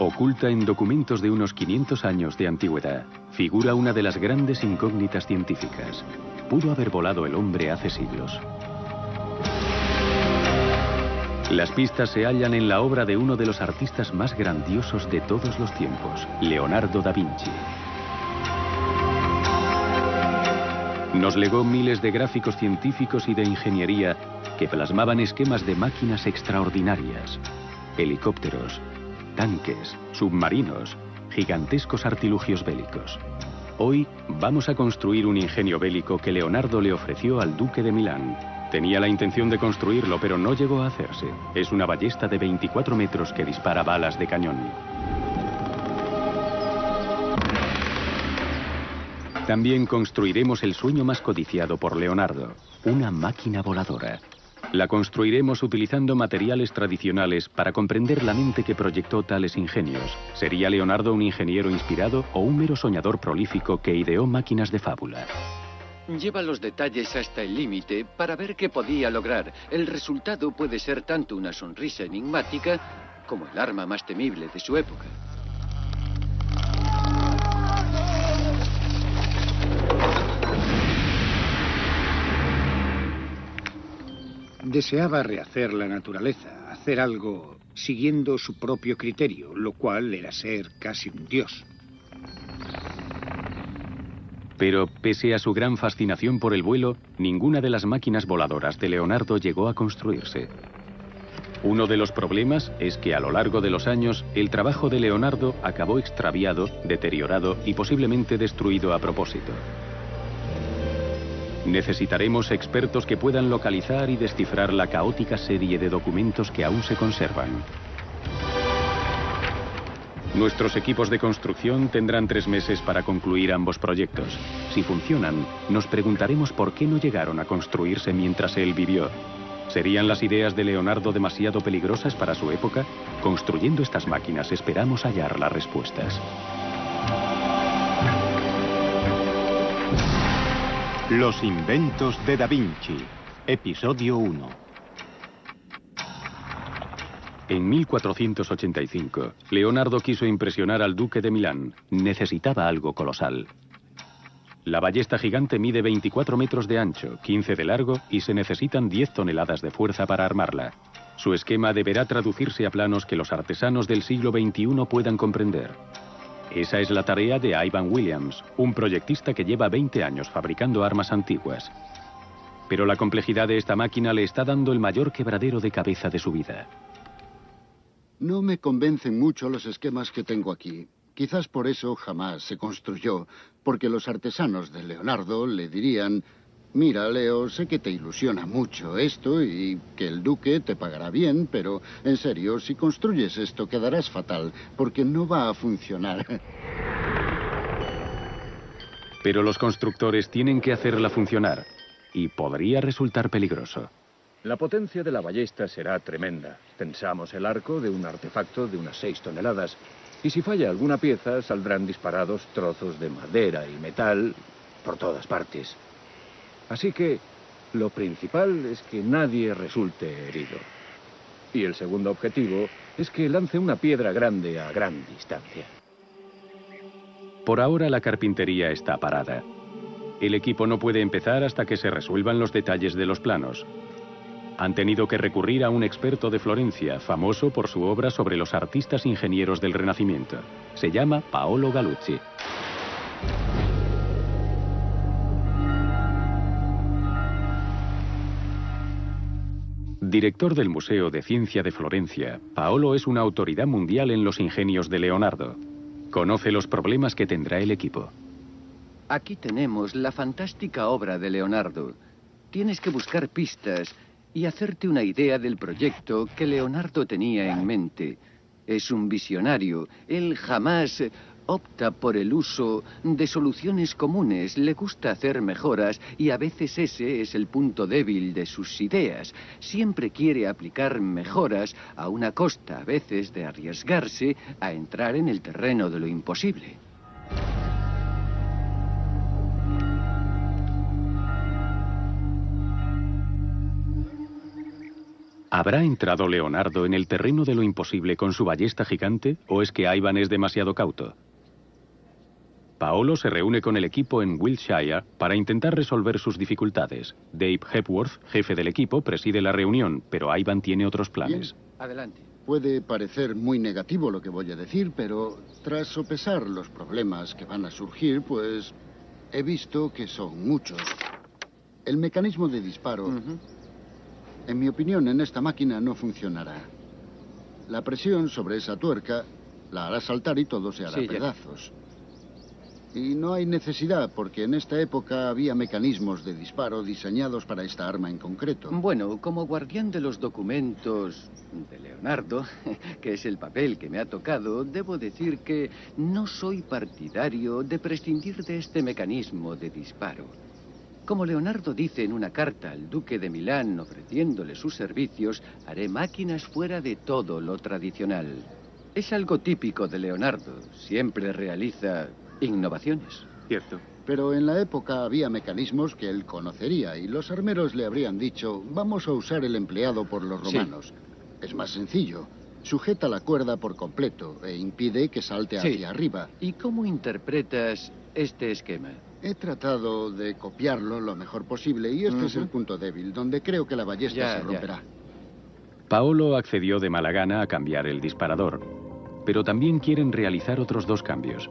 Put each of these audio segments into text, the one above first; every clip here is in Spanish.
Oculta en documentos de unos 500 años de antigüedad, figura una de las grandes incógnitas científicas. ¿Pudo haber volado el hombre hace siglos? Las pistas se hallan en la obra de uno de los artistas más grandiosos de todos los tiempos, Leonardo da Vinci. Nos legó miles de gráficos científicos y de ingeniería que plasmaban esquemas de máquinas extraordinarias, helicópteros, tanques, submarinos, gigantescos artilugios bélicos. Hoy vamos a construir un ingenio bélico que Leonardo le ofreció al duque de Milán. Tenía la intención de construirlo, pero no llegó a hacerse. Es una ballesta de 24 metros que dispara balas de cañón. También construiremos el sueño más codiciado por Leonardo, una máquina voladora. La construiremos utilizando materiales tradicionales para comprender la mente que proyectó tales ingenios. ¿Sería Leonardo un ingeniero inspirado o un mero soñador prolífico que ideó máquinas de fábula? Lleva los detalles hasta el límite para ver qué podía lograr. El resultado puede ser tanto una sonrisa enigmática como el arma más temible de su época. Deseaba rehacer la naturaleza, hacer algo siguiendo su propio criterio, lo cual era ser casi un dios. Pero pese a su gran fascinación por el vuelo, ninguna de las máquinas voladoras de Leonardo llegó a construirse. Uno de los problemas es que a lo largo de los años, el trabajo de Leonardo acabó extraviado, deteriorado y posiblemente destruido a propósito. Necesitaremos expertos que puedan localizar y descifrar la caótica serie de documentos que aún se conservan. Nuestros equipos de construcción tendrán 3 meses para concluir ambos proyectos. Si funcionan, nos preguntaremos por qué no llegaron a construirse mientras él vivió. ¿Serían las ideas de Leonardo demasiado peligrosas para su época? Construyendo estas máquinas esperamos hallar las respuestas. Los inventos de Da Vinci, episodio 1. En 1485, Leonardo quiso impresionar al duque de Milán. Necesitaba algo colosal. La ballesta gigante mide 24 metros de ancho, 15 de largo y se necesitan 10 toneladas de fuerza para armarla. Su esquema deberá traducirse a planos que los artesanos del siglo XXI puedan comprender. Esa es la tarea de Ivan Williams, un proyectista que lleva 20 años fabricando armas antiguas. Pero la complejidad de esta máquina le está dando el mayor quebradero de cabeza de su vida. No me convencen mucho los esquemas que tengo aquí. Quizás por eso jamás se construyó, porque los artesanos de Leonardo le dirían: mira, Leo, sé que te ilusiona mucho esto y que el duque te pagará bien, pero en serio, si construyes esto quedarás fatal, porque no va a funcionar. Pero los constructores tienen que hacerla funcionar, y podría resultar peligroso. La potencia de la ballesta será tremenda. Tensamos el arco de un artefacto de unas 6 toneladas, y si falla alguna pieza, saldrán disparados trozos de madera y metal por todas partes. Así que lo principal es que nadie resulte herido. Y el segundo objetivo es que lance una piedra grande a gran distancia. Por ahora la carpintería está parada. El equipo no puede empezar hasta que se resuelvan los detalles de los planos. Han tenido que recurrir a un experto de Florencia, famoso por su obra sobre los artistas ingenieros del Renacimiento. Se llama Paolo Galuzzi. Director del Museo de Ciencia de Florencia, Paolo es una autoridad mundial en los ingenios de Leonardo. Conoce los problemas que tendrá el equipo. Aquí tenemos la fantástica obra de Leonardo. Tienes que buscar pistas y hacerte una idea del proyecto que Leonardo tenía en mente. Es un visionario. Él jamás opta por el uso de soluciones comunes. Le gusta hacer mejoras y a veces ese es el punto débil de sus ideas. Siempre quiere aplicar mejoras a una costa, a veces, de arriesgarse a entrar en el terreno de lo imposible. ¿Habrá entrado Leonardo en el terreno de lo imposible con su ballesta gigante o es que Ivan es demasiado cauto? Paolo se reúne con el equipo en Wiltshire para intentar resolver sus dificultades. Dave Hepworth, jefe del equipo, preside la reunión, pero Ivan tiene otros planes. Bien, adelante. Puede parecer muy negativo lo que voy a decir, pero tras sopesar los problemas que van a surgir, pues he visto que son muchos. El mecanismo de disparo, en mi opinión, en esta máquina no funcionará. La presión sobre esa tuerca la hará saltar y todo se hará pedazos. Y no hay necesidad, porque en esta época había mecanismos de disparo diseñados para esta arma en concreto. Bueno, como guardián de los documentos de Leonardo, que es el papel que me ha tocado, debo decir que no soy partidario de prescindir de este mecanismo de disparo. Como Leonardo dice en una carta al duque de Milán ofreciéndole sus servicios, haré máquinas fuera de todo lo tradicional. Es algo típico de Leonardo. Siempre realiza innovaciones. Cierto. Pero en la época había mecanismos que él conocería y los armeros le habrían dicho, vamos a usar el empleado por los romanos. Es más sencillo. Sujeta la cuerda por completo e impide que salte hacia arriba. ¿Y cómo interpretas este esquema? He tratado de copiarlo lo mejor posible y este es el punto débil, donde creo que la ballesta se romperá. Paolo accedió de mala gana a cambiar el disparador, pero también quieren realizar otros dos cambios.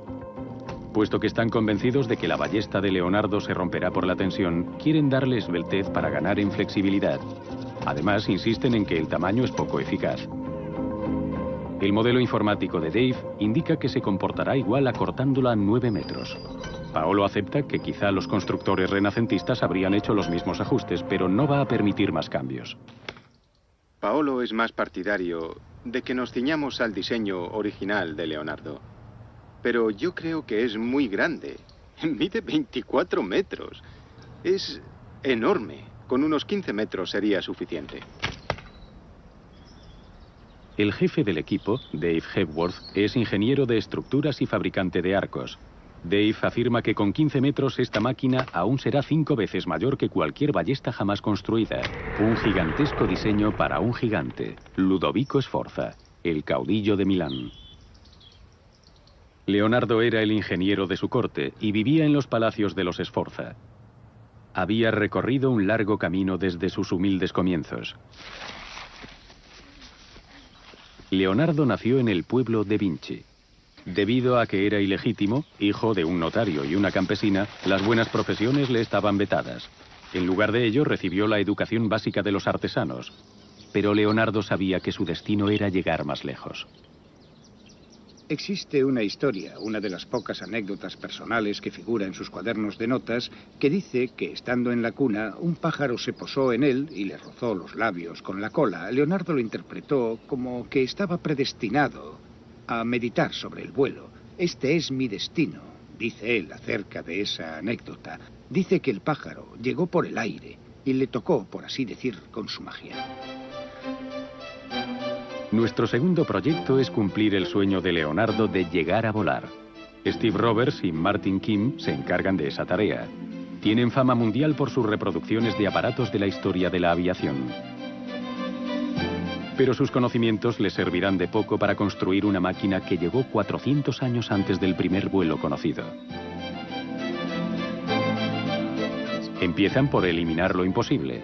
Puesto que están convencidos de que la ballesta de Leonardo se romperá por la tensión, quieren darle esbeltez para ganar en flexibilidad. Además, insisten en que el tamaño es poco eficaz. El modelo informático de Dave indica que se comportará igual acortándola a 9 metros. Paolo acepta que quizá los constructores renacentistas habrían hecho los mismos ajustes, pero no va a permitir más cambios. Paolo es más partidario de que nos ciñamos al diseño original de Leonardo. Pero yo creo que es muy grande. Mide 24 metros. Es enorme. Con unos 15 metros sería suficiente. El jefe del equipo, Dave Hepworth, es ingeniero de estructuras y fabricante de arcos. Dave afirma que con 15 metros esta máquina aún será 5 veces mayor que cualquier ballesta jamás construida. Un gigantesco diseño para un gigante, Ludovico Sforza, el caudillo de Milán. Leonardo era el ingeniero de su corte y vivía en los palacios de los Sforza. Había recorrido un largo camino desde sus humildes comienzos. Leonardo nació en el pueblo de Vinci. Debido a que era ilegítimo, hijo de un notario y una campesina, las buenas profesiones le estaban vetadas. En lugar de ello, recibió la educación básica de los artesanos. Pero Leonardo sabía que su destino era llegar más lejos. Existe una historia, una de las pocas anécdotas personales que figura en sus cuadernos de notas, que dice que estando en la cuna, un pájaro se posó en él y le rozó los labios con la cola. Leonardo lo interpretó como que estaba predestinado a meditar sobre el vuelo. Este es mi destino, dice él acerca de esa anécdota. Dice que el pájaro llegó por el aire y le tocó, por así decir, con su magia. Nuestro segundo proyecto es cumplir el sueño de Leonardo de llegar a volar. Steve Roberts y Martin Kim se encargan de esa tarea. Tienen fama mundial por sus reproducciones de aparatos de la historia de la aviación. Pero sus conocimientos les servirán de poco para construir una máquina que llegó 400 años antes del primer vuelo conocido. Empiezan por eliminar lo imposible.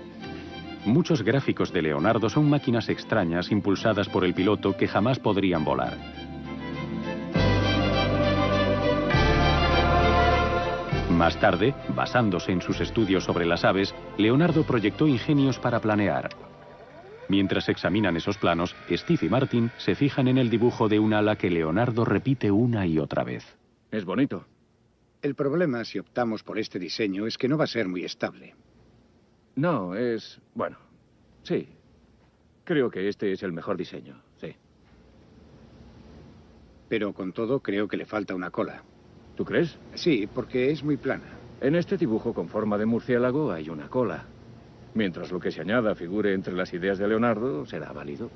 Muchos gráficos de Leonardo son máquinas extrañas impulsadas por el piloto que jamás podrían volar. Más tarde, basándose en sus estudios sobre las aves, Leonardo proyectó ingenios para planear. Mientras examinan esos planos, Steve y Martin se fijan en el dibujo de un ala que Leonardo repite una y otra vez. Es bonito. El problema, si optamos por este diseño, es que no va a ser muy estable. No, es... bueno, sí. Creo que este es el mejor diseño, sí. Pero con todo, creo que le falta una cola. ¿Tú crees? Sí, porque es muy plana. En este dibujo con forma de murciélago hay una cola. Mientras lo que se añada figure entre las ideas de Leonardo, será válido.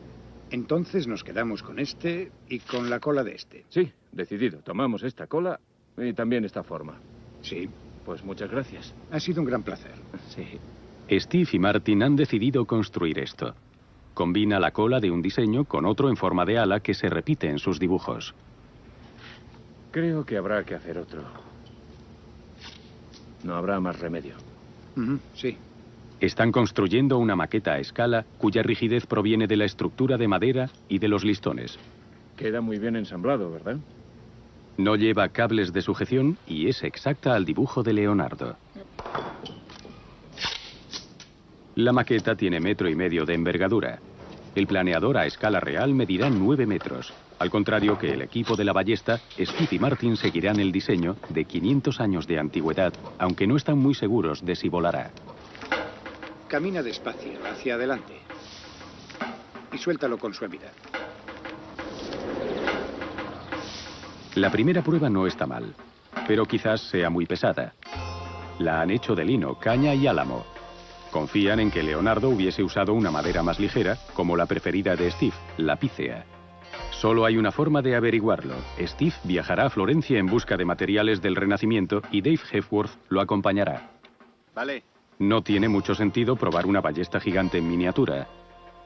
Entonces nos quedamos con este y con la cola de este. Sí, decidido. Tomamos esta cola y también esta forma. Sí. Pues muchas gracias. Ha sido un gran placer. Sí. Steve y Martin han decidido construir esto. Combina la cola de un diseño con otro en forma de ala que se repite en sus dibujos. Creo que habrá que hacer otro. No habrá más remedio. Sí. Están construyendo una maqueta a escala cuya rigidez proviene de la estructura de madera y de los listones. Queda muy bien ensamblado, ¿verdad? No lleva cables de sujeción y es exacta al dibujo de Leonardo. La maqueta tiene 1,5 metros de envergadura. El planeador a escala real medirá 9 metros. Al contrario que el equipo de la ballesta, Steve y Martin seguirán el diseño de 500 años de antigüedad, aunque no están muy seguros de si volará. Camina despacio, hacia adelante. Y suéltalo con suavidad. La primera prueba no está mal, pero quizás sea muy pesada. La han hecho de lino, caña y álamo. Confían en que Leonardo hubiese usado una madera más ligera, como la preferida de Steve, la pícea. Solo hay una forma de averiguarlo. Steve viajará a Florencia en busca de materiales del Renacimiento y Dave Hepworth lo acompañará. Vale. No tiene mucho sentido probar una ballesta gigante en miniatura.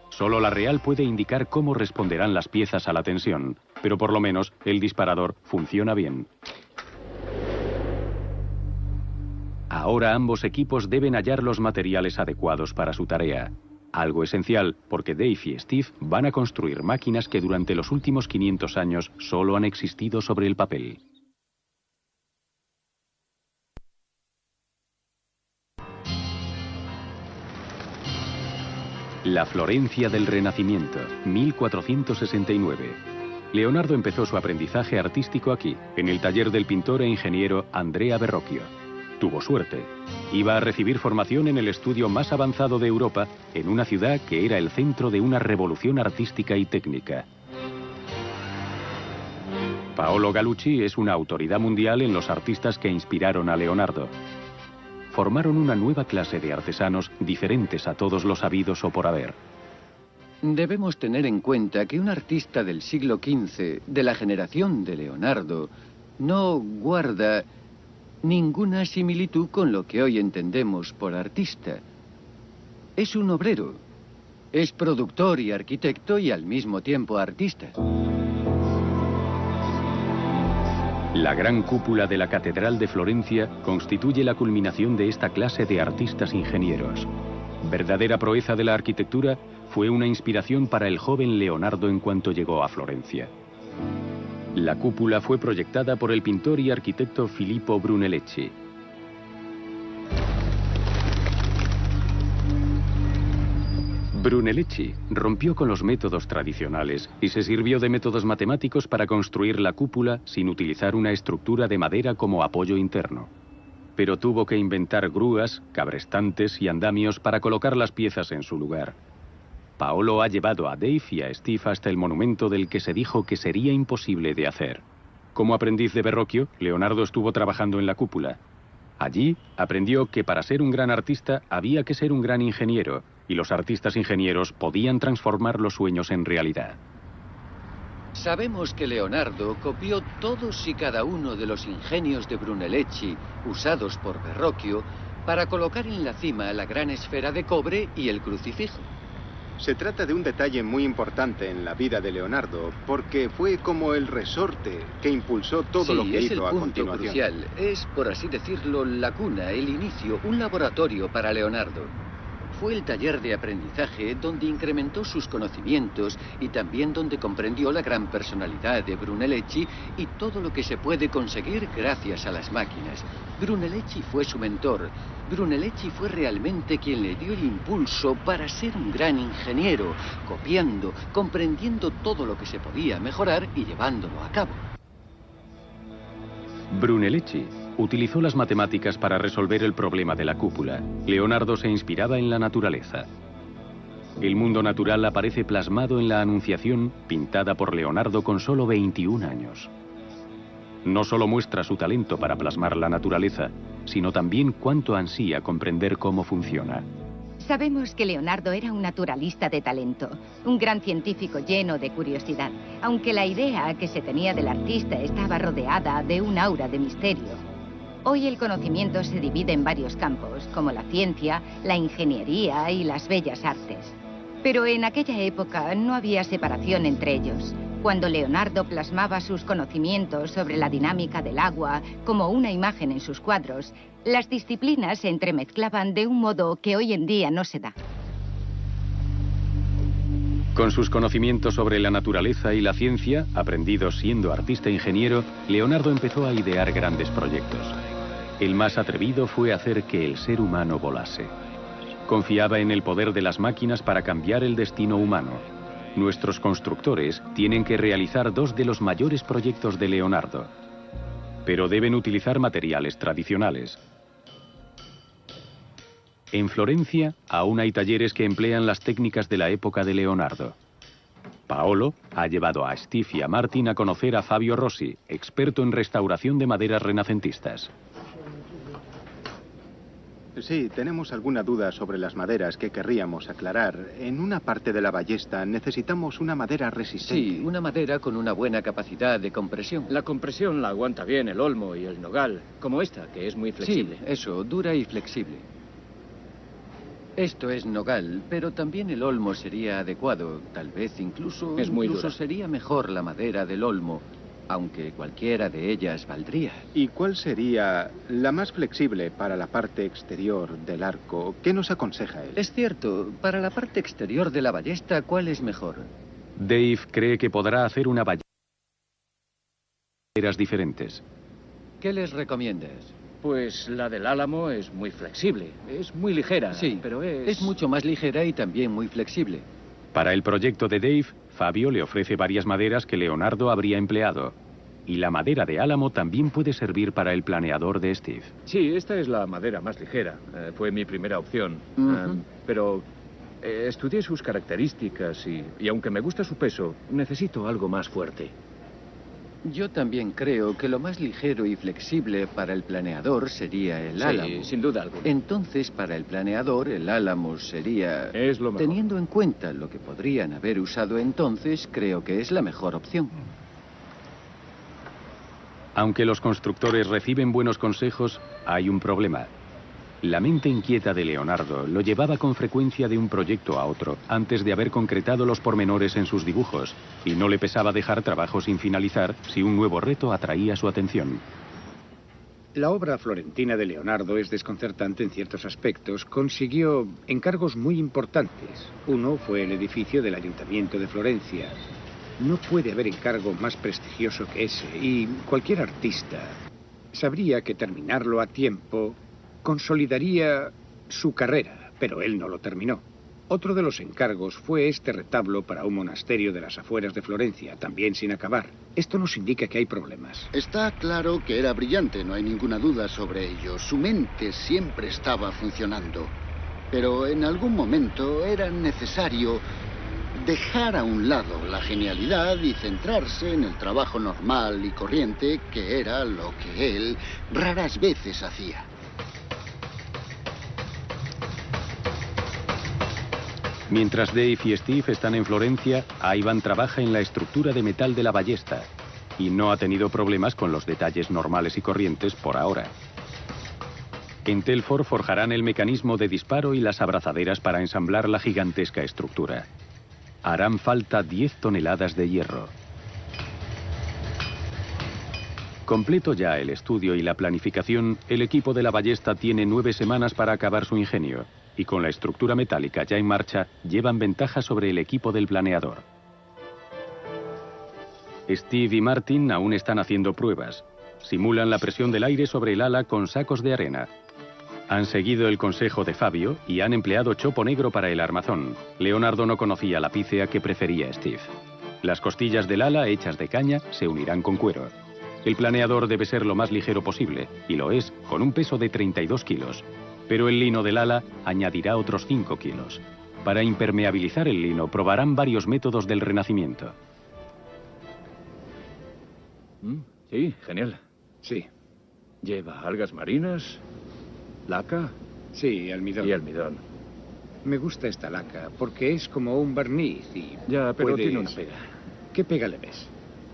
Solo la real puede indicar cómo responderán las piezas a la tensión, pero por lo menos el disparador funciona bien. Ahora ambos equipos deben hallar los materiales adecuados para su tarea. Algo esencial, porque Dave y Steve van a construir máquinas que durante los últimos 500 años solo han existido sobre el papel. La Florencia del Renacimiento, 1469. Leonardo empezó su aprendizaje artístico aquí, en el taller del pintor e ingeniero Andrea Verrocchio. Tuvo suerte. Iba a recibir formación en el estudio más avanzado de Europa, en una ciudad que era el centro de una revolución artística y técnica. Paolo Gallucci es una autoridad mundial en los artistas que inspiraron a Leonardo. Formaron una nueva clase de artesanos diferentes a todos los habidos o por haber. Debemos tener en cuenta que un artista del siglo XV, de la generación de Leonardo, no guarda ninguna similitud con lo que hoy entendemos por artista. Es un obrero. Es productor y arquitecto y al mismo tiempo artista. La gran cúpula de la Catedral de Florencia constituye la culminación de esta clase de artistas ingenieros. Verdadera proeza de la arquitectura, fue una inspiración para el joven Leonardo en cuanto llegó a Florencia. La cúpula fue proyectada por el pintor y arquitecto Filippo Brunelleschi. Brunelleschi rompió con los métodos tradicionales y se sirvió de métodos matemáticos para construir la cúpula sin utilizar una estructura de madera como apoyo interno. Pero tuvo que inventar grúas, cabrestantes y andamios para colocar las piezas en su lugar. Paolo ha llevado a Dave y a Steve hasta el monumento del que se dijo que sería imposible de hacer. Como aprendiz de Verrocchio, Leonardo estuvo trabajando en la cúpula. Allí aprendió que para ser un gran artista había que ser un gran ingeniero, y los artistas ingenieros podían transformar los sueños en realidad. Sabemos que Leonardo copió todos y cada uno de los ingenios de Brunelleschi usados por Verrocchio para colocar en la cima la gran esfera de cobre y el crucifijo. Se trata de un detalle muy importante en la vida de Leonardo, porque fue como el resorte que impulsó todo lo que hizo a continuación. Crucial. Es, por así decirlo, la cuna, el inicio, un laboratorio para Leonardo. Fue el taller de aprendizaje donde incrementó sus conocimientos y también donde comprendió la gran personalidad de Brunelleschi y todo lo que se puede conseguir gracias a las máquinas. Brunelleschi fue su mentor. Brunelleschi fue realmente quien le dio el impulso para ser un gran ingeniero, copiando, comprendiendo todo lo que se podía mejorar y llevándolo a cabo. Brunelleschi utilizó las matemáticas para resolver el problema de la cúpula. Leonardo se inspiraba en la naturaleza. El mundo natural aparece plasmado en la Anunciación, pintada por Leonardo con solo 21 años. No solo muestra su talento para plasmar la naturaleza, sino también cuánto ansía comprender cómo funciona. Sabemos que Leonardo era un naturalista de talento, un gran científico lleno de curiosidad, aunque la idea que se tenía del artista estaba rodeada de un aura de misterio. Hoy el conocimiento se divide en varios campos, como la ciencia, la ingeniería y las bellas artes. Pero en aquella época no había separación entre ellos. Cuando Leonardo plasmaba sus conocimientos sobre la dinámica del agua como una imagen en sus cuadros, las disciplinas se entremezclaban de un modo que hoy en día no se da. Con sus conocimientos sobre la naturaleza y la ciencia, aprendidos siendo artista-ingeniero, Leonardo empezó a idear grandes proyectos. El más atrevido fue hacer que el ser humano volase. Confiaba en el poder de las máquinas para cambiar el destino humano. Nuestros constructores tienen que realizar dos de los mayores proyectos de Leonardo, pero deben utilizar materiales tradicionales. En Florencia, aún hay talleres que emplean las técnicas de la época de Leonardo. Paolo ha llevado a Steve y a Martin a conocer a Fabio Rossi, experto en restauración de maderas renacentistas. Sí, tenemos alguna duda sobre las maderas que querríamos aclarar. En una parte de la ballesta necesitamos una madera resistente. Sí, una madera con una buena capacidad de compresión. La compresión la aguanta bien el olmo y el nogal, como esta, que es muy flexible. Sí, eso, dura y flexible. Esto es nogal, pero también el olmo sería adecuado. Tal vez incluso sería mejor la madera del olmo, aunque cualquiera de ellas valdría. ¿Y cuál sería la más flexible para la parte exterior del arco? ¿Qué nos aconseja él? Es cierto, para la parte exterior de la ballesta, ¿cuál es mejor? Dave cree que podrá hacer una ballesta de maderas diferentes. ¿Qué les recomiendas? Pues la del álamo es muy flexible, es muy ligera, sí, pero es mucho más ligera y también muy flexible. Para el proyecto de Dave, Fabio le ofrece varias maderas que Leonardo habría empleado. Y la madera de álamo también puede servir para el planeador de Steve. Sí, esta es la madera más ligera. Fue mi primera opción. Pero estudié sus características y aunque me gusta su peso, necesito algo más fuerte. Yo también creo que lo más ligero y flexible para el planeador sería el álamo. Sí, sin duda alguna. Entonces, para el planeador, el álamo sería... Es lo mejor. Teniendo en cuenta lo que podrían haber usado entonces, creo que es la mejor opción. Aunque los constructores reciben buenos consejos, hay un problema. La mente inquieta de Leonardo lo llevaba con frecuencia de un proyecto a otro, antes de haber concretado los pormenores en sus dibujos, y no le pesaba dejar trabajo sin finalizar si un nuevo reto atraía su atención. La obra florentina de Leonardo es desconcertante en ciertos aspectos. Consiguió encargos muy importantes. Uno fue el edificio del Ayuntamiento de Florencia. No puede haber encargo más prestigioso que ese, y cualquier artista sabría que terminarlo a tiempo consolidaría su carrera, pero él no lo terminó. Otro de los encargos fue este retablo para un monasterio de las afueras de Florencia, también sin acabar. Esto nos indica que hay problemas. Está claro que era brillante, no hay ninguna duda sobre ello. Su mente siempre estaba funcionando. Pero en algún momento era necesario dejar a un lado la genialidad y centrarse en el trabajo normal y corriente, que era lo que él raras veces hacía. Mientras Dave y Steve están en Florencia, Ivan trabaja en la estructura de metal de la ballesta y no ha tenido problemas con los detalles normales y corrientes por ahora. En Telford forjarán el mecanismo de disparo y las abrazaderas para ensamblar la gigantesca estructura. Harán falta 10 toneladas de hierro. Completo ya el estudio y la planificación, el equipo de la ballesta tiene 9 semanas para acabar su ingenio. Y con la estructura metálica ya en marcha, llevan ventaja sobre el equipo del planeador. Steve y Martin aún están haciendo pruebas. Simulan la presión del aire sobre el ala con sacos de arena. Han seguido el consejo de Fabio y han empleado chopo negro para el armazón. Leonardo no conocía la pícea que prefería Steve. Las costillas del ala, hechas de caña, se unirán con cuero. El planeador debe ser lo más ligero posible, y lo es, con un peso de 32 kilos. Pero el lino del ala añadirá otros 5 kilos. Para impermeabilizar el lino, probarán varios métodos del Renacimiento. Sí, genial. Sí. ¿Lleva algas marinas? ¿Laca? Sí, almidón. Y almidón. Me gusta esta laca, porque es como un barniz y... Ya, pero puedes... tiene una pega. ¿Qué pega le ves?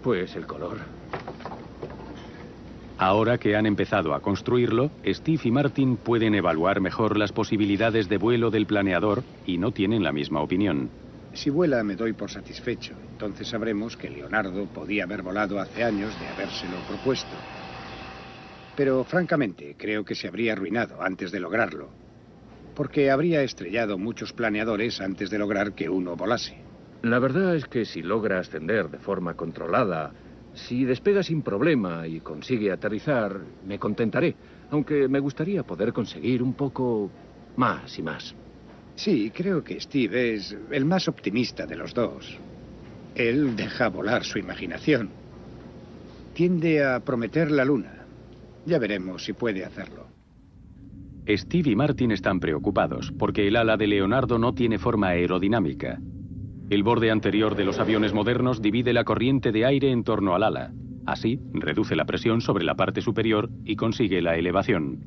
Pues el color. Pues el color. ¿Qué pega le ves? Pues el color. Ahora que han empezado a construirlo, Steve y Martin pueden evaluar mejor las posibilidades de vuelo del planeador y no tienen la misma opinión. Si vuela me doy por satisfecho. Entonces sabremos que Leonardo podía haber volado hace años de habérselo propuesto. Pero francamente creo que se habría arruinado antes de lograrlo. Porque habría estrellado muchos planeadores antes de lograr que uno volase. La verdad es que si logra ascender de forma controlada, si despega sin problema y consigue aterrizar, me contentaré. Aunque me gustaría poder conseguir un poco más y más. Sí, creo que Steve es el más optimista de los dos. Él deja volar su imaginación. Tiende a prometer la luna. Ya veremos si puede hacerlo. Steve y Martin están preocupados porque el ala de Leonardo no tiene forma aerodinámica. El borde anterior de los aviones modernos divide la corriente de aire en torno al ala. Así, reduce la presión sobre la parte superior y consigue la elevación.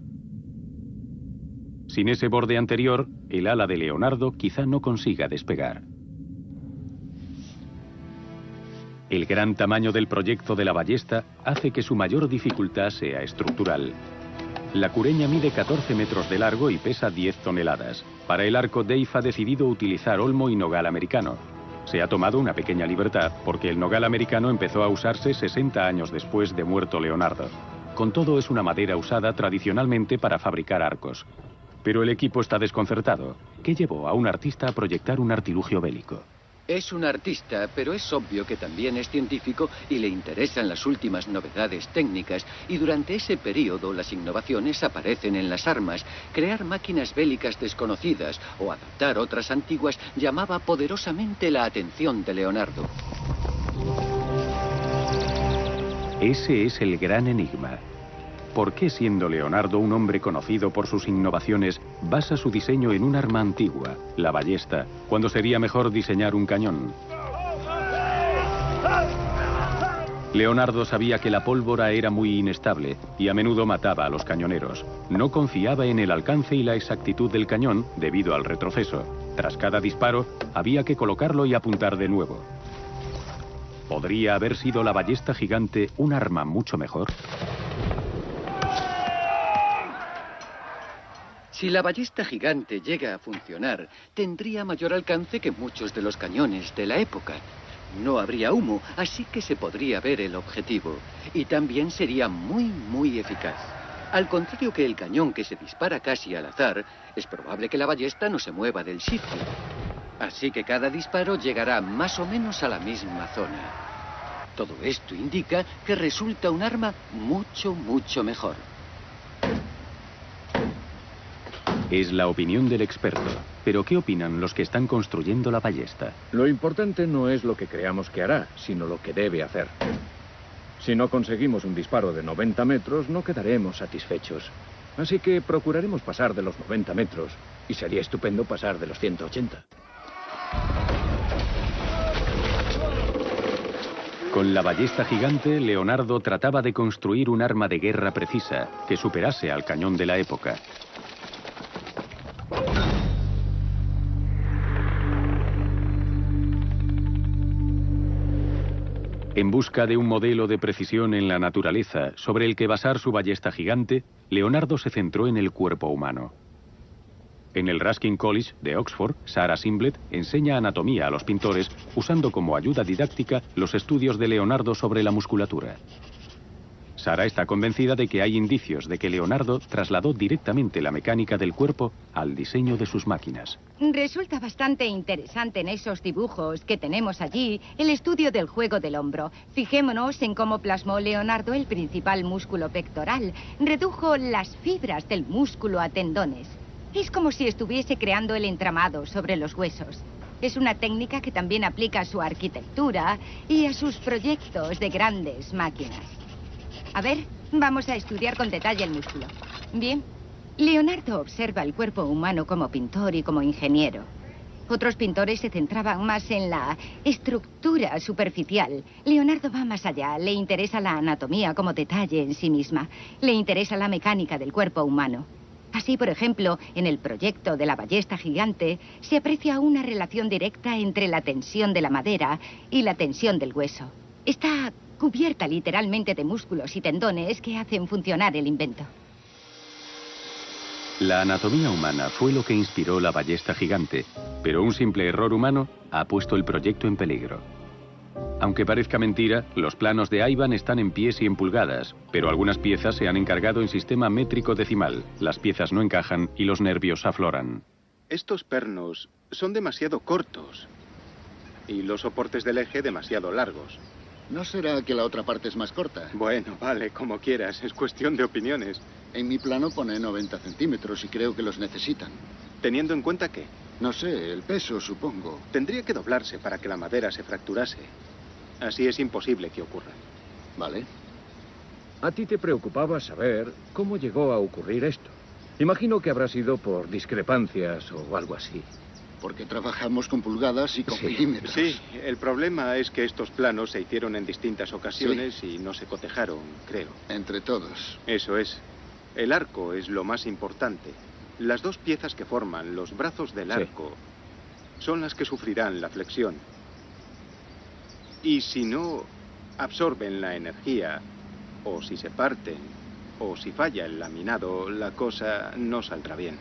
Sin ese borde anterior, el ala de Leonardo quizá no consiga despegar. El gran tamaño del proyecto de la ballesta hace que su mayor dificultad sea estructural. La cureña mide 14 metros de largo y pesa 10 toneladas. Para el arco, Dave ha decidido utilizar olmo y nogal americano. Se ha tomado una pequeña libertad porque el nogal americano empezó a usarse 60 años después de muerto Leonardo. Con todo, es una madera usada tradicionalmente para fabricar arcos. Pero el equipo está desconcertado. ¿Qué llevó a un artista a proyectar un artilugio bélico? Es un artista, pero es obvio que también es científico y le interesan las últimas novedades técnicas. Y durante ese periodo las innovaciones aparecen en las armas. Crear máquinas bélicas desconocidas o adaptar otras antiguas llamaba poderosamente la atención de Leonardo. Ese es el gran enigma. ¿Por qué, siendo Leonardo un hombre conocido por sus innovaciones, basa su diseño en un arma antigua, la ballesta, cuando sería mejor diseñar un cañón? Leonardo sabía que la pólvora era muy inestable y a menudo mataba a los cañoneros. No confiaba en el alcance y la exactitud del cañón debido al retroceso. Tras cada disparo, había que colocarlo y apuntar de nuevo. ¿Podría haber sido la ballesta gigante un arma mucho mejor? Si la ballesta gigante llega a funcionar, tendría mayor alcance que muchos de los cañones de la época. No habría humo, así que se podría ver el objetivo. Y también sería muy eficaz. Al contrario que el cañón que se dispara casi al azar, es probable que la ballesta no se mueva del sitio. Así que cada disparo llegará más o menos a la misma zona. Todo esto indica que resulta un arma mucho mejor. Es la opinión del experto. Pero ¿qué opinan los que están construyendo la ballesta? Lo importante no es lo que creamos que hará, sino lo que debe hacer. Si no conseguimos un disparo de 90 metros, no quedaremos satisfechos. Así que procuraremos pasar de los 90 metros. Y sería estupendo pasar de los 180. Con la ballesta gigante, Leonardo trataba de construir un arma de guerra precisa que superase al cañón de la época. En busca de un modelo de precisión en la naturaleza sobre el que basar su ballesta gigante, Leonardo se centró en el cuerpo humano. En el Ruskin College de Oxford, Sarah Simblett enseña anatomía a los pintores usando como ayuda didáctica los estudios de Leonardo sobre la musculatura. Sarah está convencida de que hay indicios de que Leonardo trasladó directamente la mecánica del cuerpo al diseño de sus máquinas. Resulta bastante interesante en esos dibujos que tenemos allí el estudio del juego del hombro. Fijémonos en cómo plasmó Leonardo el principal músculo pectoral. Redujo las fibras del músculo a tendones. Es como si estuviese creando el entramado sobre los huesos. Es una técnica que también aplica a su arquitectura y a sus proyectos de grandes máquinas. A ver, vamos a estudiar con detalle el músculo. Bien, Leonardo observa el cuerpo humano como pintor y como ingeniero. Otros pintores se centraban más en la estructura superficial. Leonardo va más allá. Le interesa la anatomía como detalle en sí misma. Le interesa la mecánica del cuerpo humano. Así, por ejemplo, en el proyecto de la ballesta gigante se aprecia una relación directa entre la tensión de la madera y la tensión del hueso. Está cubierta literalmente de músculos y tendones que hacen funcionar el invento. La anatomía humana fue lo que inspiró la ballesta gigante, pero un simple error humano ha puesto el proyecto en peligro. Aunque parezca mentira, los planos de Ivan están en pies y en pulgadas, pero algunas piezas se han encargado en sistema métrico decimal. Las piezas no encajan y los nervios afloran. Estos pernos son demasiado cortos y los soportes del eje demasiado largos. ¿No será que la otra parte es más corta? Bueno, vale, como quieras, es cuestión de opiniones. En mi plano pone 90 centímetros y creo que los necesitan. Teniendo en cuenta que No sé, el peso, supongo. tendría que doblarse para que la madera se fracturase. Así es imposible que ocurra. Vale. A ti te preocupaba saber cómo llegó a ocurrir esto. Imagino que habrá sido por discrepancias o algo así. Porque trabajamos con pulgadas y con Sí. milímetros. Sí, el problema es que estos planos se hicieron en distintas ocasiones y no se cotejaron, creo. Entre todos. Eso es. El arco es lo más importante. Las dos piezas que forman los brazos del Sí. arco son las que sufrirán la flexión. Y si no absorben la energía, o si se parten, o si falla el laminado, la cosa no saldrá bien.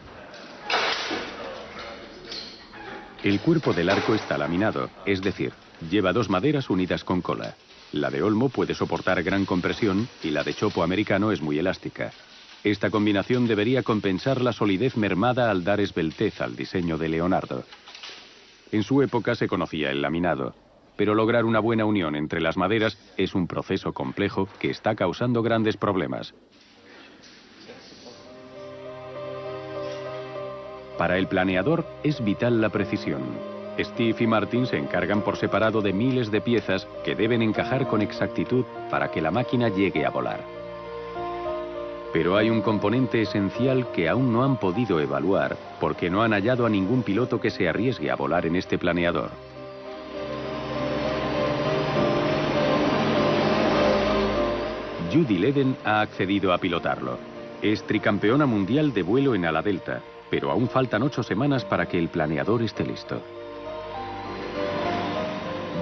El cuerpo del arco está laminado, es decir, lleva dos maderas unidas con cola. La de olmo puede soportar gran compresión y la de chopo americano es muy elástica. Esta combinación debería compensar la solidez mermada al dar esbeltez al diseño de Leonardo. En su época se conocía el laminado, pero lograr una buena unión entre las maderas es un proceso complejo que está causando grandes problemas. Para el planeador es vital la precisión. Steve y Martin se encargan por separado de miles de piezas que deben encajar con exactitud para que la máquina llegue a volar. Pero hay un componente esencial que aún no han podido evaluar porque no han hallado a ningún piloto que se arriesgue a volar en este planeador. Judy Leden ha accedido a pilotarlo. Es tricampeona mundial de vuelo en ala delta, pero aún faltan 8 semanas para que el planeador esté listo.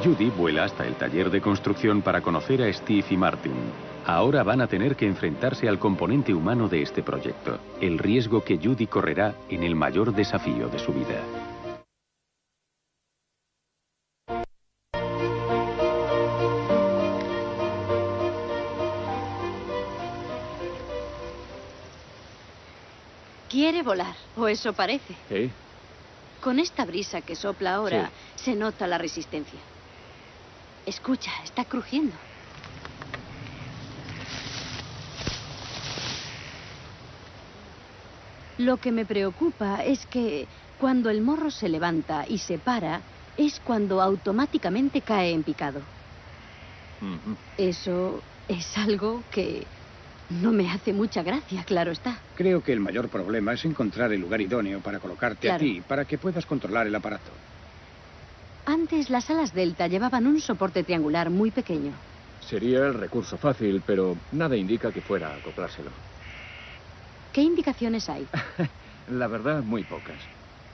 Judy vuela hasta el taller de construcción para conocer a Steve y Martin. Ahora van a tener que enfrentarse al componente humano de este proyecto, el riesgo que Judy correrá en el mayor desafío de su vida. Quiere volar, o eso parece. ¿Eh? Con esta brisa que sopla ahora, se nota la resistencia. Escucha, está crujiendo. Lo que me preocupa es que cuando el morro se levanta y se para, es cuando automáticamente cae en picado. Eso es algo que no me hace mucha gracia, claro está. Creo que el mayor problema es encontrar el lugar idóneo para colocarte a Claro. ti, para que puedas controlar el aparato. Antes las alas Delta llevaban un soporte triangular muy pequeño. Sería el recurso fácil, pero nada indica que fuera a acoplárselo. ¿Qué indicaciones hay? La verdad, muy pocas.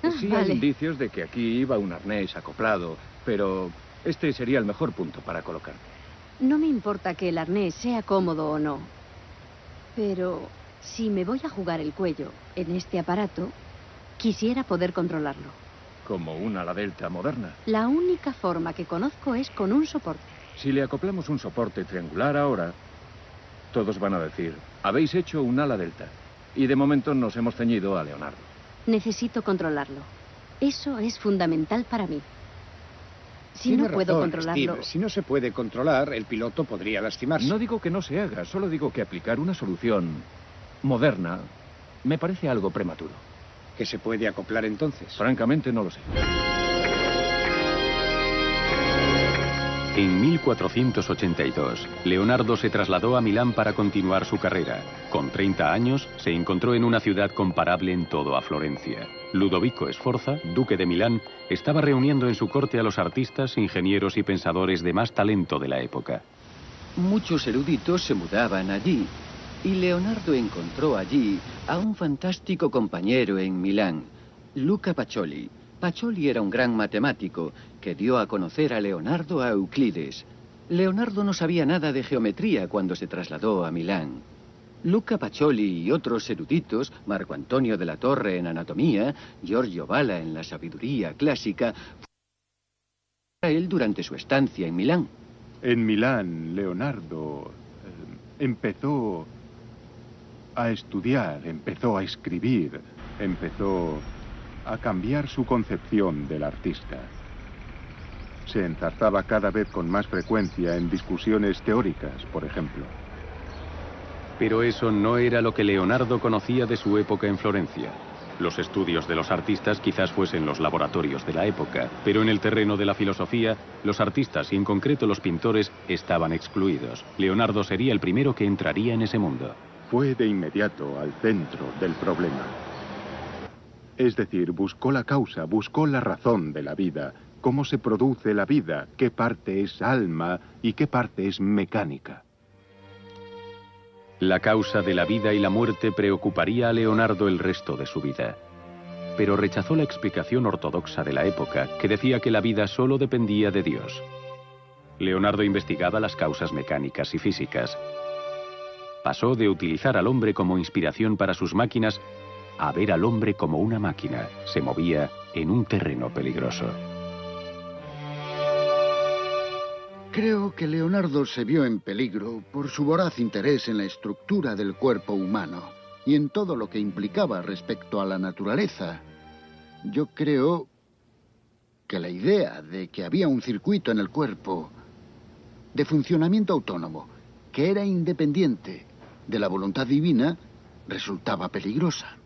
Ah, Sí vale. hay indicios de que aquí iba un arnés acoplado, pero este sería el mejor punto para colocarte. No me importa que el arnés sea cómodo o no. Pero si me voy a jugar el cuello en este aparato, quisiera poder controlarlo. Como una ala delta moderna. La única forma que conozco es con un soporte. Si le acoplamos un soporte triangular ahora, todos van a decir, habéis hecho un ala delta. Y de momento nos hemos ceñido a Leonardo. Necesito controlarlo. Eso es fundamental para mí. Si Tiene no puedo razón, controlarlo... Steve. Si no se puede controlar, el piloto podría lastimarse. No digo que no se haga, solo digo que aplicar una solución moderna me parece algo prematuro. ¿Que se puede acoplar entonces? Francamente no lo sé. En 1482, Leonardo se trasladó a Milán para continuar su carrera. Con 30 años, se encontró en una ciudad comparable en todo a Florencia. Ludovico Sforza, duque de Milán, estaba reuniendo en su corte a los artistas, ingenieros y pensadores de más talento de la época. Muchos eruditos se mudaban allí, y Leonardo encontró allí a un fantástico compañero en Milán, Luca Pacioli. Pacioli era un gran matemático que dio a conocer a Leonardo a Euclides. Leonardo no sabía nada de geometría cuando se trasladó a Milán. Luca Pacioli y otros eruditos, Marco Antonio de la Torre en anatomía, Giorgio Valla en la sabiduría clásica, a él durante su estancia en Milán. En Milán, Leonardo empezó a estudiar, empezó a escribir, empezó a cambiar su concepción del artista. Se enzarzaba cada vez con más frecuencia en discusiones teóricas, por ejemplo. Pero eso no era lo que Leonardo conocía de su época en Florencia. Los estudios de los artistas quizás fuesen los laboratorios de la época, pero en el terreno de la filosofía, los artistas y en concreto los pintores estaban excluidos. Leonardo sería el primero que entraría en ese mundo. Fue de inmediato al centro del problema. Es decir, buscó la causa, buscó la razón de la vida. ¿Cómo se produce la vida? ¿Qué parte es alma y qué parte es mecánica? La causa de la vida y la muerte preocuparía a Leonardo el resto de su vida. Pero rechazó la explicación ortodoxa de la época, que decía que la vida solo dependía de Dios. Leonardo investigaba las causas mecánicas y físicas. Pasó de utilizar al hombre como inspiración para sus máquinas a ver al hombre como una máquina. Se movía en un terreno peligroso. Creo que Leonardo se vio en peligro por su voraz interés en la estructura del cuerpo humano y en todo lo que implicaba respecto a la naturaleza. Yo creo que la idea de que había un circuito en el cuerpo de funcionamiento autónomo, que era independiente de la voluntad divina, resultaba peligrosa.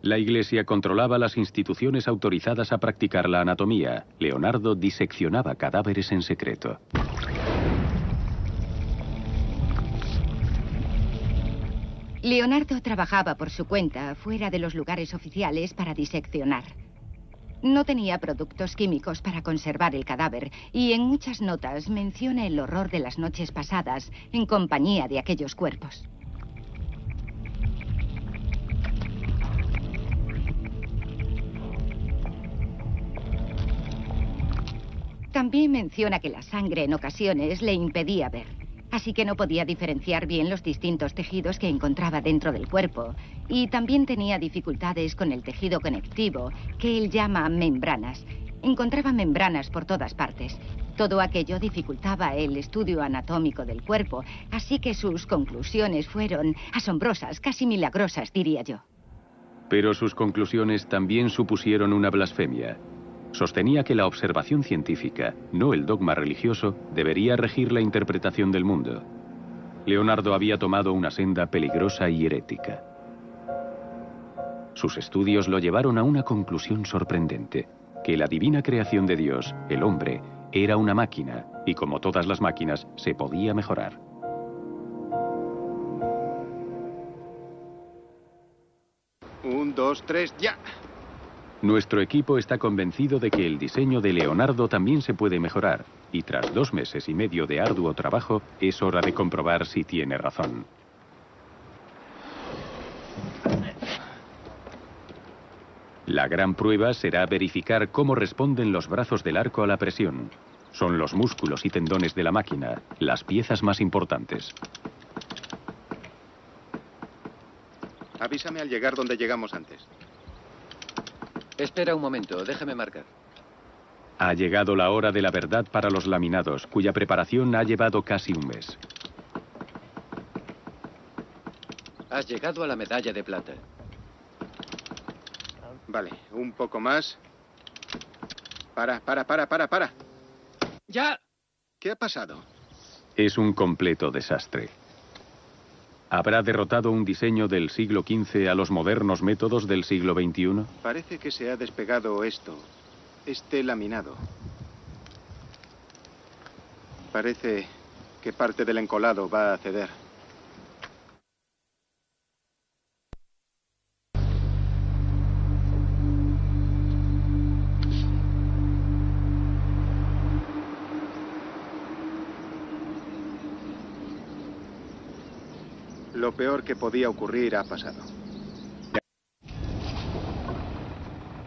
La Iglesia controlaba las instituciones autorizadas a practicar la anatomía. Leonardo diseccionaba cadáveres en secreto. Leonardo trabajaba por su cuenta, fuera de los lugares oficiales, para diseccionar. No tenía productos químicos para conservar el cadáver y en muchas notas menciona el horror de las noches pasadas en compañía de aquellos cuerpos. También menciona que la sangre en ocasiones le impedía ver, así que no podía diferenciar bien los distintos tejidos que encontraba dentro del cuerpo, y también tenía dificultades con el tejido conectivo, que él llama membranas. Encontraba membranas por todas partes. Todo aquello dificultaba el estudio anatómico del cuerpo, así que sus conclusiones fueron asombrosas, casi milagrosas, diría yo. Pero sus conclusiones también supusieron una blasfemia. Sostenía que la observación científica, no el dogma religioso, debería regir la interpretación del mundo. Leonardo había tomado una senda peligrosa y herética. Sus estudios lo llevaron a una conclusión sorprendente, que la divina creación de Dios, el hombre, era una máquina, y como todas las máquinas, se podía mejorar. Un, dos, tres, ya. Nuestro equipo está convencido de que el diseño de Leonardo también se puede mejorar, y tras 2 meses y medio de arduo trabajo, es hora de comprobar si tiene razón. La gran prueba será verificar cómo responden los brazos del arco a la presión. Son los músculos y tendones de la máquina, las piezas más importantes. Avísame al llegar donde llegamos antes. Espera un momento, déjame marcar. Ha llegado la hora de la verdad para los laminados, cuya preparación ha llevado casi 1 mes. Has llegado a la medalla de plata. Vale, un poco más. Para. ¡Ya! ¿Qué ha pasado? Es un completo desastre. ¿Habrá derrotado un diseño del siglo XV a los modernos métodos del siglo XXI? Parece que se ha despegado este laminado. Parece que parte del encolado va a ceder. Lo peor que podía ocurrir ha pasado.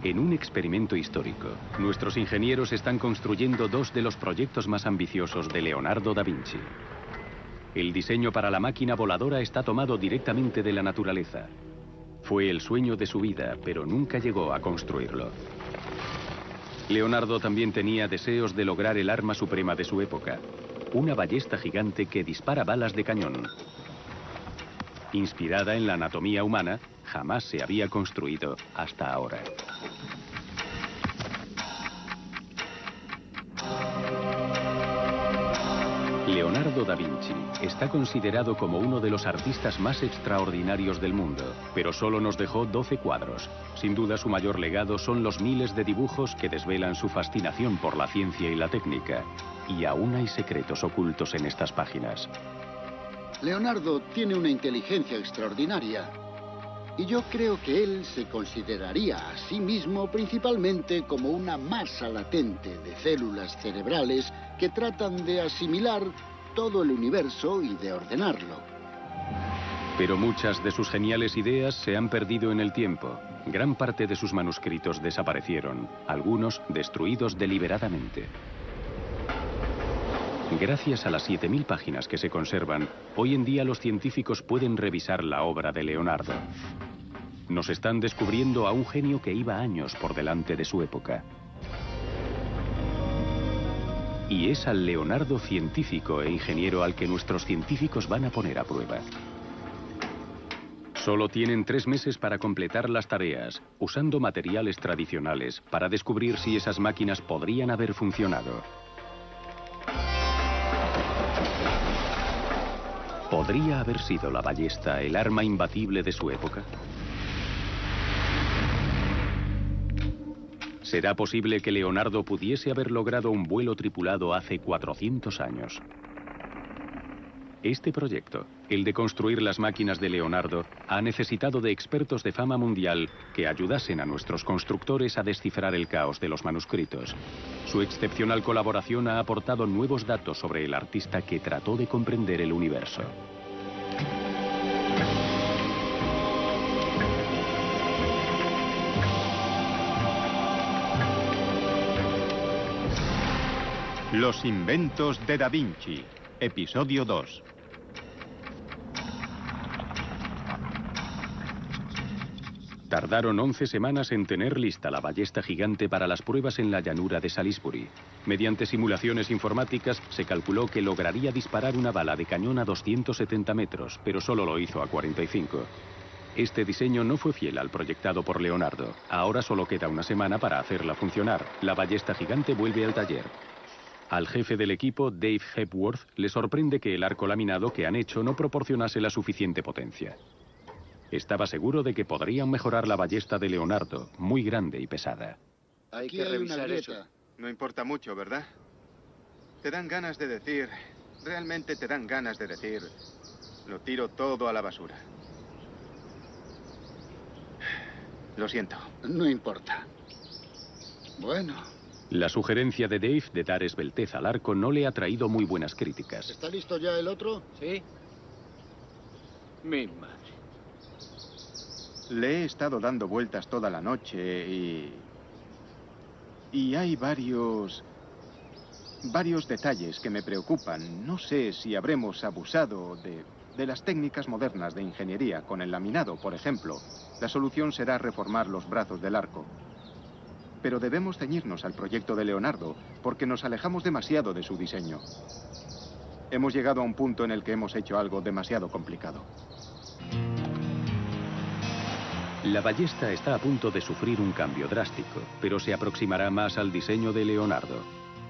En un experimento histórico, nuestros ingenieros están construyendo dos de los proyectos más ambiciosos de Leonardo da Vinci. El diseño para la máquina voladora está tomado directamente de la naturaleza. Fue el sueño de su vida, pero nunca llegó a construirlo. Leonardo también tenía deseos de lograr el arma suprema de su época, una ballesta gigante que dispara balas de cañón. Inspirada en la anatomía humana, jamás se había construido hasta ahora. Leonardo da Vinci está considerado como uno de los artistas más extraordinarios del mundo, pero solo nos dejó 12 cuadros. Sin duda su mayor legado son los miles de dibujos que desvelan su fascinación por la ciencia y la técnica. Y aún hay secretos ocultos en estas páginas. Leonardo tiene una inteligencia extraordinaria. Y yo creo que él se consideraría a sí mismo principalmente como una masa latente de células cerebrales que tratan de asimilar todo el universo y de ordenarlo. Pero muchas de sus geniales ideas se han perdido en el tiempo. Gran parte de sus manuscritos desaparecieron, algunos destruidos deliberadamente. Gracias a las 7000 páginas que se conservan, hoy en día los científicos pueden revisar la obra de Leonardo. Nos están descubriendo a un genio que iba años por delante de su época. Y es al Leonardo científico e ingeniero al que nuestros científicos van a poner a prueba. Solo tienen 3 meses para completar las tareas, usando materiales tradicionales, para descubrir si esas máquinas podrían haber funcionado. ¿Podría haber sido la ballesta el arma imbatible de su época? ¿Será posible que Leonardo pudiese haber logrado un vuelo tripulado hace 400 años? Este proyecto, el de construir las máquinas de Leonardo, ha necesitado de expertos de fama mundial que ayudasen a nuestros constructores a descifrar el caos de los manuscritos. Su excepcional colaboración ha aportado nuevos datos sobre el artista que trató de comprender el universo. Los inventos de Da Vinci, episodio 2. Tardaron 11 semanas en tener lista la ballesta gigante para las pruebas en la llanura de Salisbury. Mediante simulaciones informáticas se calculó que lograría disparar una bala de cañón a 270 metros, pero solo lo hizo a 45. Este diseño no fue fiel al proyectado por Leonardo. Ahora solo queda una semana para hacerla funcionar. La ballesta gigante vuelve al taller. Al jefe del equipo, Dave Hepworth, le sorprende que el arco laminado que han hecho no proporcionase la suficiente potencia. Estaba seguro de que podrían mejorar la ballesta de Leonardo, muy grande y pesada. Hay que revisar eso. No importa mucho, ¿verdad? Te dan ganas de decir, realmente te dan ganas de decir, lo tiro todo a la basura. Lo siento. No importa. Bueno. La sugerencia de Dave de dar esbeltez al arco no le ha traído muy buenas críticas. ¿Está listo ya el otro? Sí. Mi madre. Le he estado dando vueltas toda la noche y hay varios detalles que me preocupan. No sé si habremos abusado de las técnicas modernas de ingeniería con el laminado, por ejemplo. La solución será reformar los brazos del arco. Pero debemos ceñirnos al proyecto de Leonardo, porque nos alejamos demasiado de su diseño. Hemos llegado a un punto en el que hemos hecho algo demasiado complicado. La ballesta está a punto de sufrir un cambio drástico, pero se aproximará más al diseño de Leonardo.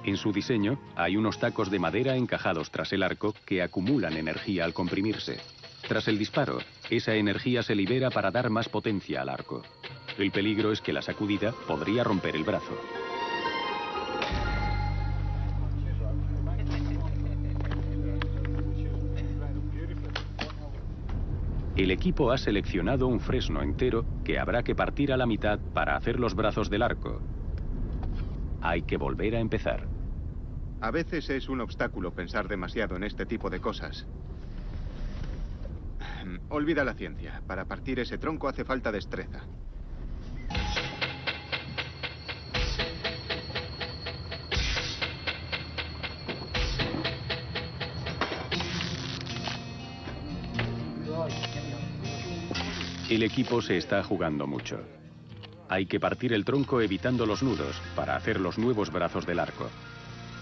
En su diseño hay unos tacos de madera encajados tras el arco que acumulan energía al comprimirse. Tras el disparo, esa energía se libera para dar más potencia al arco. El peligro es que la sacudida podría romper el brazo. El equipo ha seleccionado un fresno entero que habrá que partir a la mitad para hacer los brazos del arco. Hay que volver a empezar. A veces es un obstáculo pensar demasiado en este tipo de cosas. Olvida la ciencia. Para partir ese tronco hace falta destreza. El equipo se está jugando mucho. Hay que partir el tronco evitando los nudos para hacer los nuevos brazos del arco.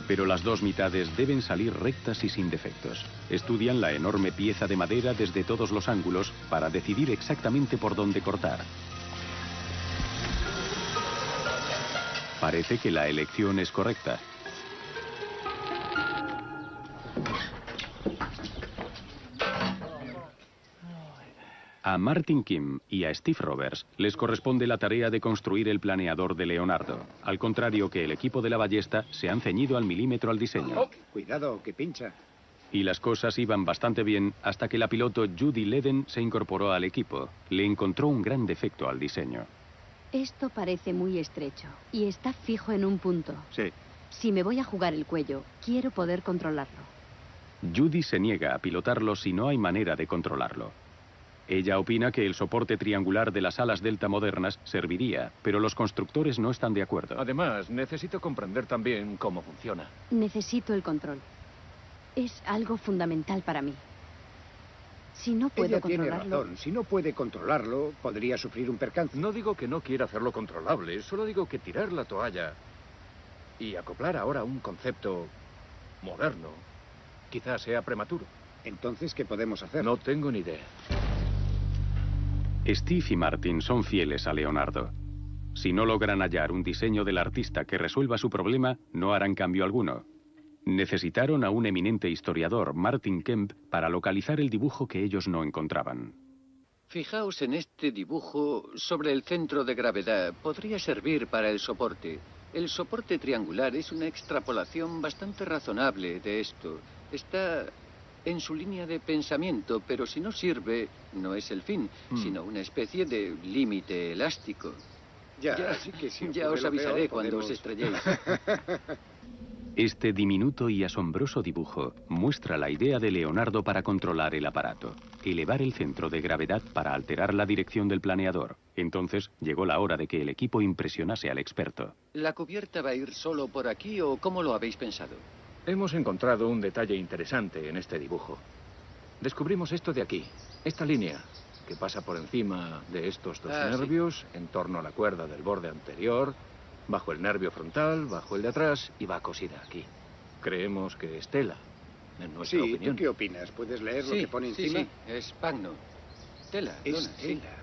Pero las dos mitades deben salir rectas y sin defectos. Estudian la enorme pieza de madera desde todos los ángulos para decidir exactamente por dónde cortar. Parece que la elección es correcta. A Martin Kim y a Steve Roberts les corresponde la tarea de construir el planeador de Leonardo. Al contrario que el equipo de la ballesta, se han ceñido al milímetro al diseño. Oh, cuidado, que pincha. Y las cosas iban bastante bien hasta que la piloto Judy Leden se incorporó al equipo. Le encontró un gran defecto al diseño. Esto parece muy estrecho y está fijo en un punto. Sí. Si me voy a jugar el cuello, quiero poder controlarlo. Judy se niega a pilotarlo si no hay manera de controlarlo. Ella opina que el soporte triangular de las alas delta modernas serviría, pero los constructores no están de acuerdo. Además, necesito comprender también cómo funciona. Necesito el control. Es algo fundamental para mí. Si no puedo Ella tiene controlarlo... razón. Si no puede controlarlo, podría sufrir un percance. No digo que no quiera hacerlo controlable, solo digo que tirar la toalla y acoplar ahora un concepto moderno quizás sea prematuro. Entonces, ¿qué podemos hacer? No tengo ni idea. Steve y Martin son fieles a Leonardo. Si no logran hallar un diseño del artista que resuelva su problema, no harán cambio alguno. Necesitaron a un eminente historiador, Martin Kemp, para localizar el dibujo que ellos no encontraban. Fijaos en este dibujo sobre el centro de gravedad. Podría servir para el soporte. El soporte triangular es una extrapolación bastante razonable de esto. Está en su línea de pensamiento, pero si no sirve, no es el fin, sino una especie de límite elástico. Así que si ya os avisaré cuando os estrelléis. Este diminuto y asombroso dibujo muestra la idea de Leonardo para controlar el aparato, elevar el centro de gravedad para alterar la dirección del planeador. Entonces llegó la hora de que el equipo impresionase al experto. ¿La cubierta va a ir solo por aquí o cómo lo habéis pensado? Hemos encontrado un detalle interesante en este dibujo. Descubrimos esto de aquí, esta línea, que pasa por encima de estos dos nervios, en torno a la cuerda del borde anterior, bajo el nervio frontal, bajo el de atrás y va cosida aquí. Creemos que es tela, en nuestra opinión. ¿Tú qué opinas? ¿Puedes leer lo que pone encima? Sí, es pagno. Tela, Es dona, tela.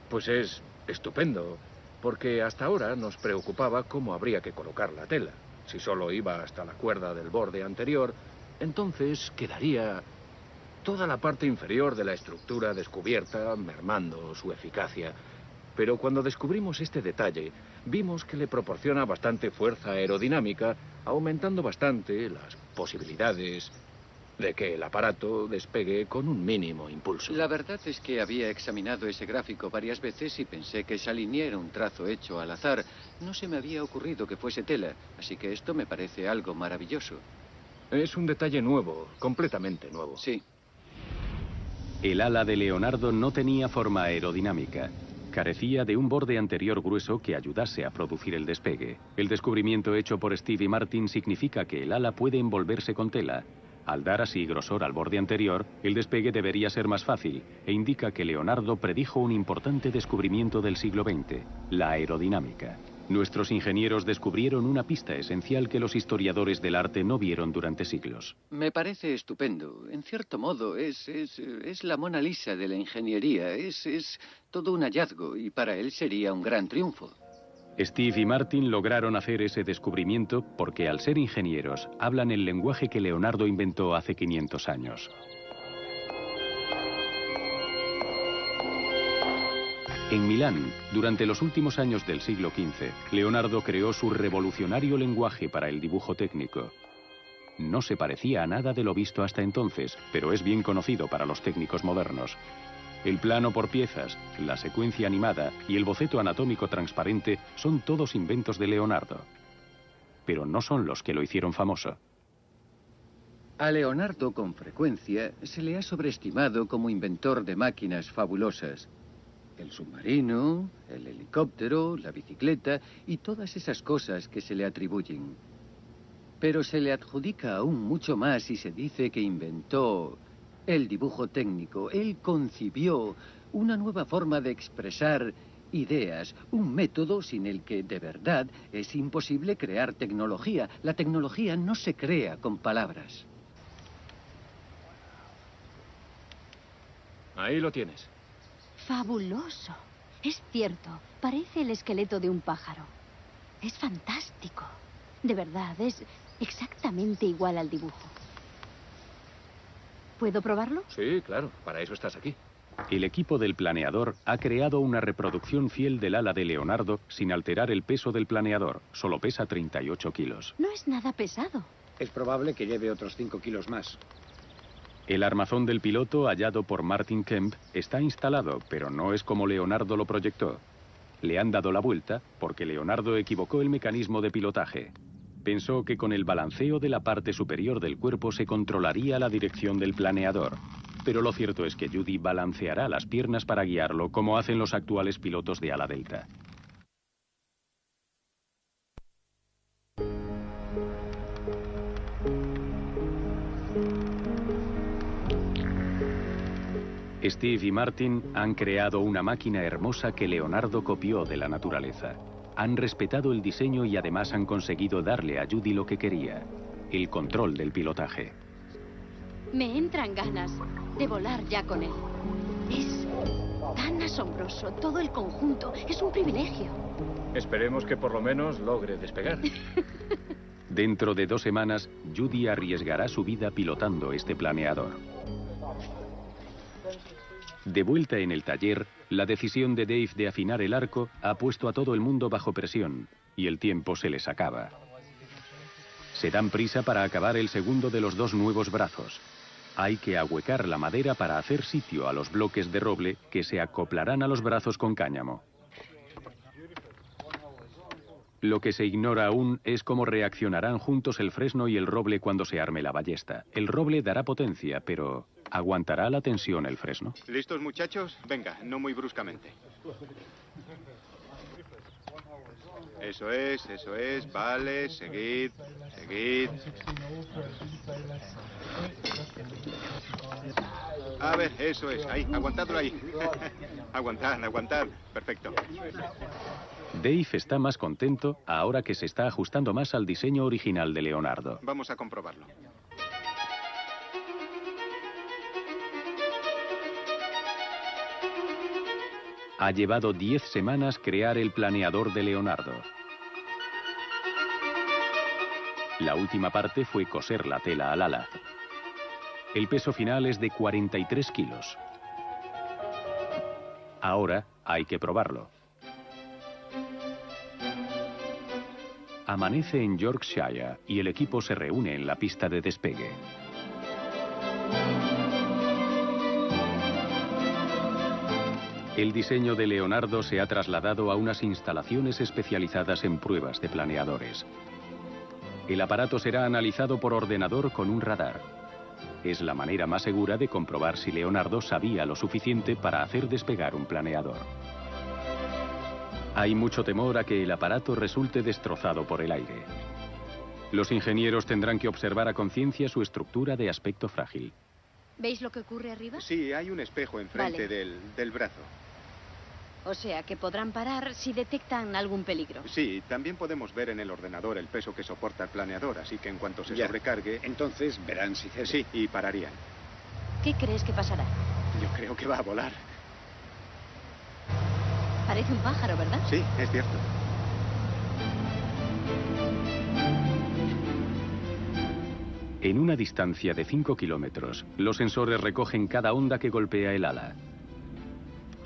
Pues es estupendo, porque hasta ahora nos preocupaba cómo habría que colocar la tela. Si solo iba hasta la cuerda del borde anterior, entonces quedaría toda la parte inferior de la estructura descubierta, mermando su eficacia. Pero cuando descubrimos este detalle, vimos que le proporciona bastante fuerza aerodinámica, aumentando bastante las posibilidades de que el aparato despegue con un mínimo impulso. La verdad es que había examinado ese gráfico varias veces y pensé que esa línea era un trazo hecho al azar. No se me había ocurrido que fuese tela, así que esto me parece algo maravilloso. Es un detalle nuevo, completamente nuevo. Sí. El ala de Leonardo no tenía forma aerodinámica. Carecía de un borde anterior grueso que ayudase a producir el despegue. El descubrimiento hecho por Steve y Martin significa que el ala puede envolverse con tela. Al dar así grosor al borde anterior, el despegue debería ser más fácil, e indica que Leonardo predijo un importante descubrimiento del siglo XX, la aerodinámica. Nuestros ingenieros descubrieron una pista esencial que los historiadores del arte no vieron durante siglos. Me parece estupendo. En cierto modo, es la Mona Lisa de la ingeniería. Es todo un hallazgo y para él sería un gran triunfo. Steve y Martin lograron hacer ese descubrimiento porque, al ser ingenieros, hablan el lenguaje que Leonardo inventó hace 500 años. En Milán, durante los últimos años del siglo XV, Leonardo creó su revolucionario lenguaje para el dibujo técnico. No se parecía a nada de lo visto hasta entonces, pero es bien conocido para los técnicos modernos. El plano por piezas, la secuencia animada y el boceto anatómico transparente son todos inventos de Leonardo. Pero no son los que lo hicieron famoso. A Leonardo, con frecuencia, se le ha sobreestimado como inventor de máquinas fabulosas. El submarino, el helicóptero, la bicicleta y todas esas cosas que se le atribuyen. Pero se le adjudica aún mucho más y se dice que inventó el dibujo técnico. Él concibió una nueva forma de expresar ideas, un método sin el que, de verdad, es imposible crear tecnología. La tecnología no se crea con palabras. Ahí lo tienes. Fabuloso. Es cierto, parece el esqueleto de un pájaro. Es fantástico. De verdad, es exactamente igual al dibujo. ¿Puedo probarlo? Sí, claro, para eso estás aquí. El equipo del planeador ha creado una reproducción fiel del ala de Leonardo sin alterar el peso del planeador. Solo pesa 38 kilos. No es nada pesado. Es probable que lleve otros 5 kilos más. El armazón del piloto, hallado por Martin Kemp, está instalado, pero no es como Leonardo lo proyectó. Le han dado la vuelta porque Leonardo equivocó el mecanismo de pilotaje. Pensó que con el balanceo de la parte superior del cuerpo se controlaría la dirección del planeador. Pero lo cierto es que Judy balanceará las piernas para guiarlo, como hacen los actuales pilotos de ala delta. Steve y Martin han creado una máquina hermosa que Leonardo copió de la naturaleza. Han respetado el diseño y además han conseguido darle a Judy lo que quería: el control del pilotaje. Me entran ganas de volar ya con él. Es tan asombroso, todo el conjunto. Es un privilegio. Esperemos que por lo menos logre despegar. Dentro de 2 semanas, Judy arriesgará su vida pilotando este planeador. De vuelta en el taller, la decisión de Dave de afinar el arco ha puesto a todo el mundo bajo presión, y el tiempo se les acaba. Se dan prisa para acabar el segundo de los 2 nuevos brazos. Hay que ahuecar la madera para hacer sitio a los bloques de roble que se acoplarán a los brazos con cáñamo. Lo que se ignora aún es cómo reaccionarán juntos el fresno y el roble cuando se arme la ballesta. El roble dará potencia, pero ¿aguantará la tensión el fresno? ¿Listos, muchachos? Venga, no muy bruscamente. Eso es, vale, seguid. A ver, eso es, ahí, aguantadlo ahí. Aguantad, perfecto. Dave está más contento ahora que se está ajustando más al diseño original de Leonardo. Vamos a comprobarlo. Ha llevado 10 semanas crear el planeador de Leonardo. La última parte fue coser la tela al ala. El peso final es de 43 kilos. Ahora hay que probarlo. Amanece en Yorkshire y el equipo se reúne en la pista de despegue. El diseño de Leonardo se ha trasladado a unas instalaciones especializadas en pruebas de planeadores. El aparato será analizado por ordenador con un radar. Es la manera más segura de comprobar si Leonardo sabía lo suficiente para hacer despegar un planeador. Hay mucho temor a que el aparato resulte destrozado por el aire. Los ingenieros tendrán que observar a conciencia su estructura de aspecto frágil. ¿Veis lo que ocurre arriba? Sí, hay un espejo enfrente del brazo. O sea, que podrán parar si detectan algún peligro. Sí, también podemos ver en el ordenador el peso que soporta el planeador, así que en cuanto se sobrecargue... Entonces verán si cede. Sí, y pararían. ¿Qué crees que pasará? Yo creo que va a volar. Parece un pájaro, ¿verdad? Sí, es cierto. En una distancia de 5 kilómetros, los sensores recogen cada onda que golpea el ala.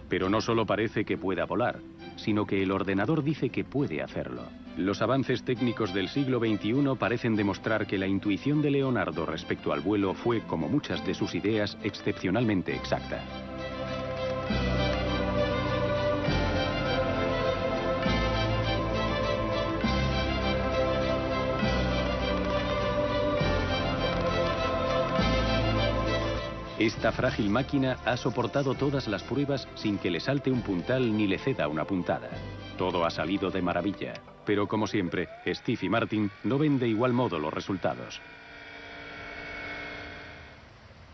Pero no solo parece que pueda volar, sino que el ordenador dice que puede hacerlo. Los avances técnicos del siglo XXI parecen demostrar que la intuición de Leonardo respecto al vuelo fue, como muchas de sus ideas, excepcionalmente exacta. Esta frágil máquina ha soportado todas las pruebas sin que le salte un puntal ni le ceda una puntada. Todo ha salido de maravilla, pero como siempre, Steve y Martin no ven de igual modo los resultados.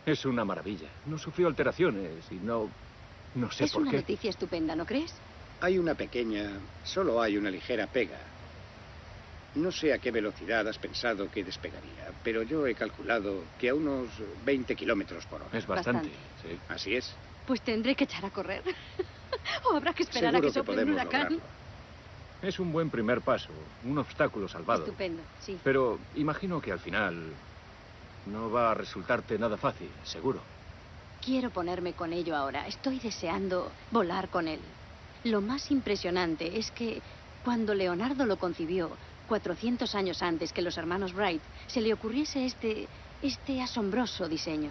Es una maravilla. No sufrió alteraciones y no sé Es por una qué. noticia estupenda, ¿no crees? Hay una solo hay una ligera pega. No sé a qué velocidad has pensado que despegaría, pero yo he calculado que a unos 20 kilómetros por hora. Es bastante, Bastante. sí. Así es. Pues tendré que echar a correr. O habrá que esperar Seguro a que sople un podemos huracán. lograrlo. Es un buen primer paso, un obstáculo salvado. Estupendo, sí. Pero imagino que al final no va a resultarte nada fácil, seguro. Quiero ponerme con ello ahora. Estoy deseando volar con él. Lo más impresionante es que cuando Leonardo lo concibió, 400 años antes que los hermanos Wright, se le ocurriese este asombroso diseño.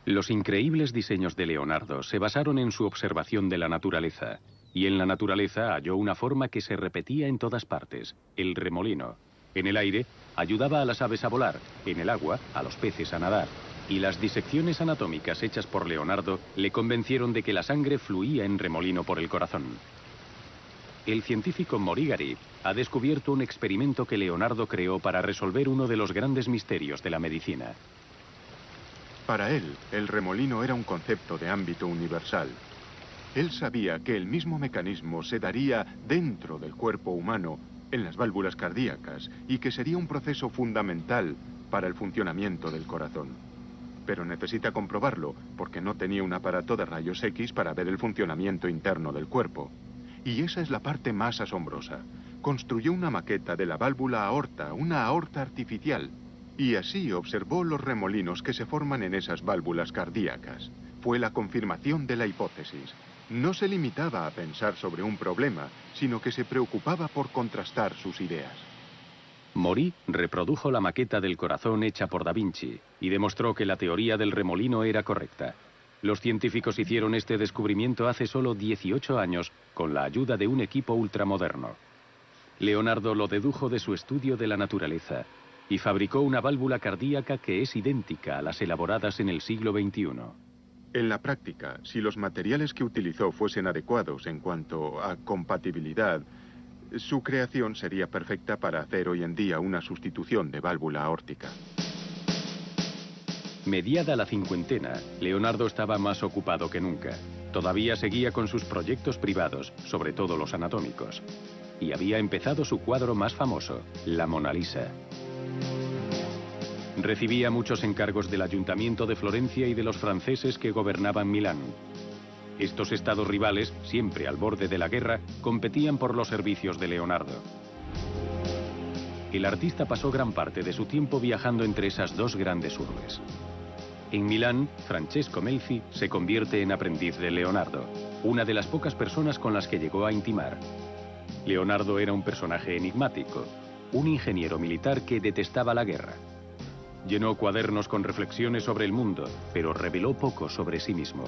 Los increíbles diseños de Leonardo se basaron en su observación de la naturaleza, y en la naturaleza halló una forma que se repetía en todas partes, el remolino. En el aire ayudaba a las aves a volar, en el agua a los peces a nadar, y las disecciones anatómicas hechas por Leonardo le convencieron de que la sangre fluía en remolino por el corazón. El científico Morigari ha descubierto un experimento que Leonardo creó para resolver uno de los grandes misterios de la medicina. Para él, el remolino era un concepto de ámbito universal. Él sabía que el mismo mecanismo se daría dentro del cuerpo humano, en las válvulas cardíacas, y que sería un proceso fundamental para el funcionamiento del corazón. Pero necesita comprobarlo, porque no tenía un aparato de rayos X para ver el funcionamiento interno del cuerpo. Y esa es la parte más asombrosa. Construyó una maqueta de la válvula aorta, una aorta artificial, y así observó los remolinos que se forman en esas válvulas cardíacas. Fue la confirmación de la hipótesis. No se limitaba a pensar sobre un problema, sino que se preocupaba por contrastar sus ideas. Mori reprodujo la maqueta del corazón hecha por Da Vinci y demostró que la teoría del remolino era correcta. Los científicos hicieron este descubrimiento hace solo 18 años con la ayuda de un equipo ultramoderno. Leonardo lo dedujo de su estudio de la naturaleza y fabricó una válvula cardíaca que es idéntica a las elaboradas en el siglo XXI. En la práctica, si los materiales que utilizó fuesen adecuados en cuanto a compatibilidad, su creación sería perfecta para hacer hoy en día una sustitución de válvula aórtica. Mediada la cincuentena, Leonardo estaba más ocupado que nunca. Todavía seguía con sus proyectos privados, sobre todo los anatómicos. Y había empezado su cuadro más famoso, la Mona Lisa. Recibía muchos encargos del Ayuntamiento de Florencia y de los franceses que gobernaban Milán. Estos estados rivales, siempre al borde de la guerra, competían por los servicios de Leonardo. El artista pasó gran parte de su tiempo viajando entre esas dos grandes urbes. En Milán, Francesco Melfi se convierte en aprendiz de Leonardo, una de las pocas personas con las que llegó a intimar. Leonardo era un personaje enigmático, un ingeniero militar que detestaba la guerra. Llenó cuadernos con reflexiones sobre el mundo, pero reveló poco sobre sí mismo.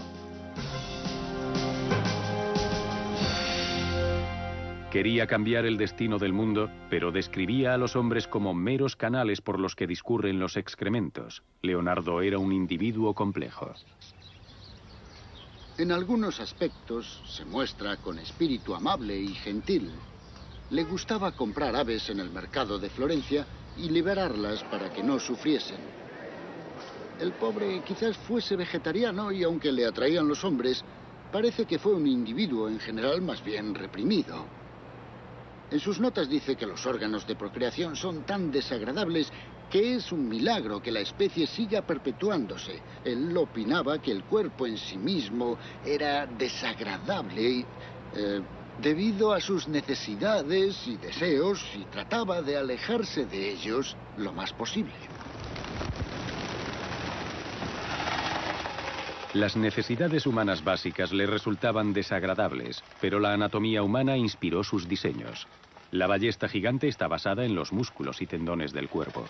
Quería cambiar el destino del mundo, pero describía a los hombres como meros canales por los que discurren los excrementos. Leonardo era un individuo complejo. En algunos aspectos se muestra con espíritu amable y gentil. Le gustaba comprar aves en el mercado de Florencia y liberarlas para que no sufriesen. El pobre quizás fuese vegetariano y aunque le atraían los hombres, parece que fue un individuo en general más bien reprimido. En sus notas dice que los órganos de procreación son tan desagradables que es un milagro que la especie siga perpetuándose. Él opinaba que el cuerpo en sí mismo era desagradable debido a sus necesidades y deseos y trataba de alejarse de ellos lo más posible. Las necesidades humanas básicas le resultaban desagradables, pero la anatomía humana inspiró sus diseños. La ballesta gigante está basada en los músculos y tendones del cuerpo.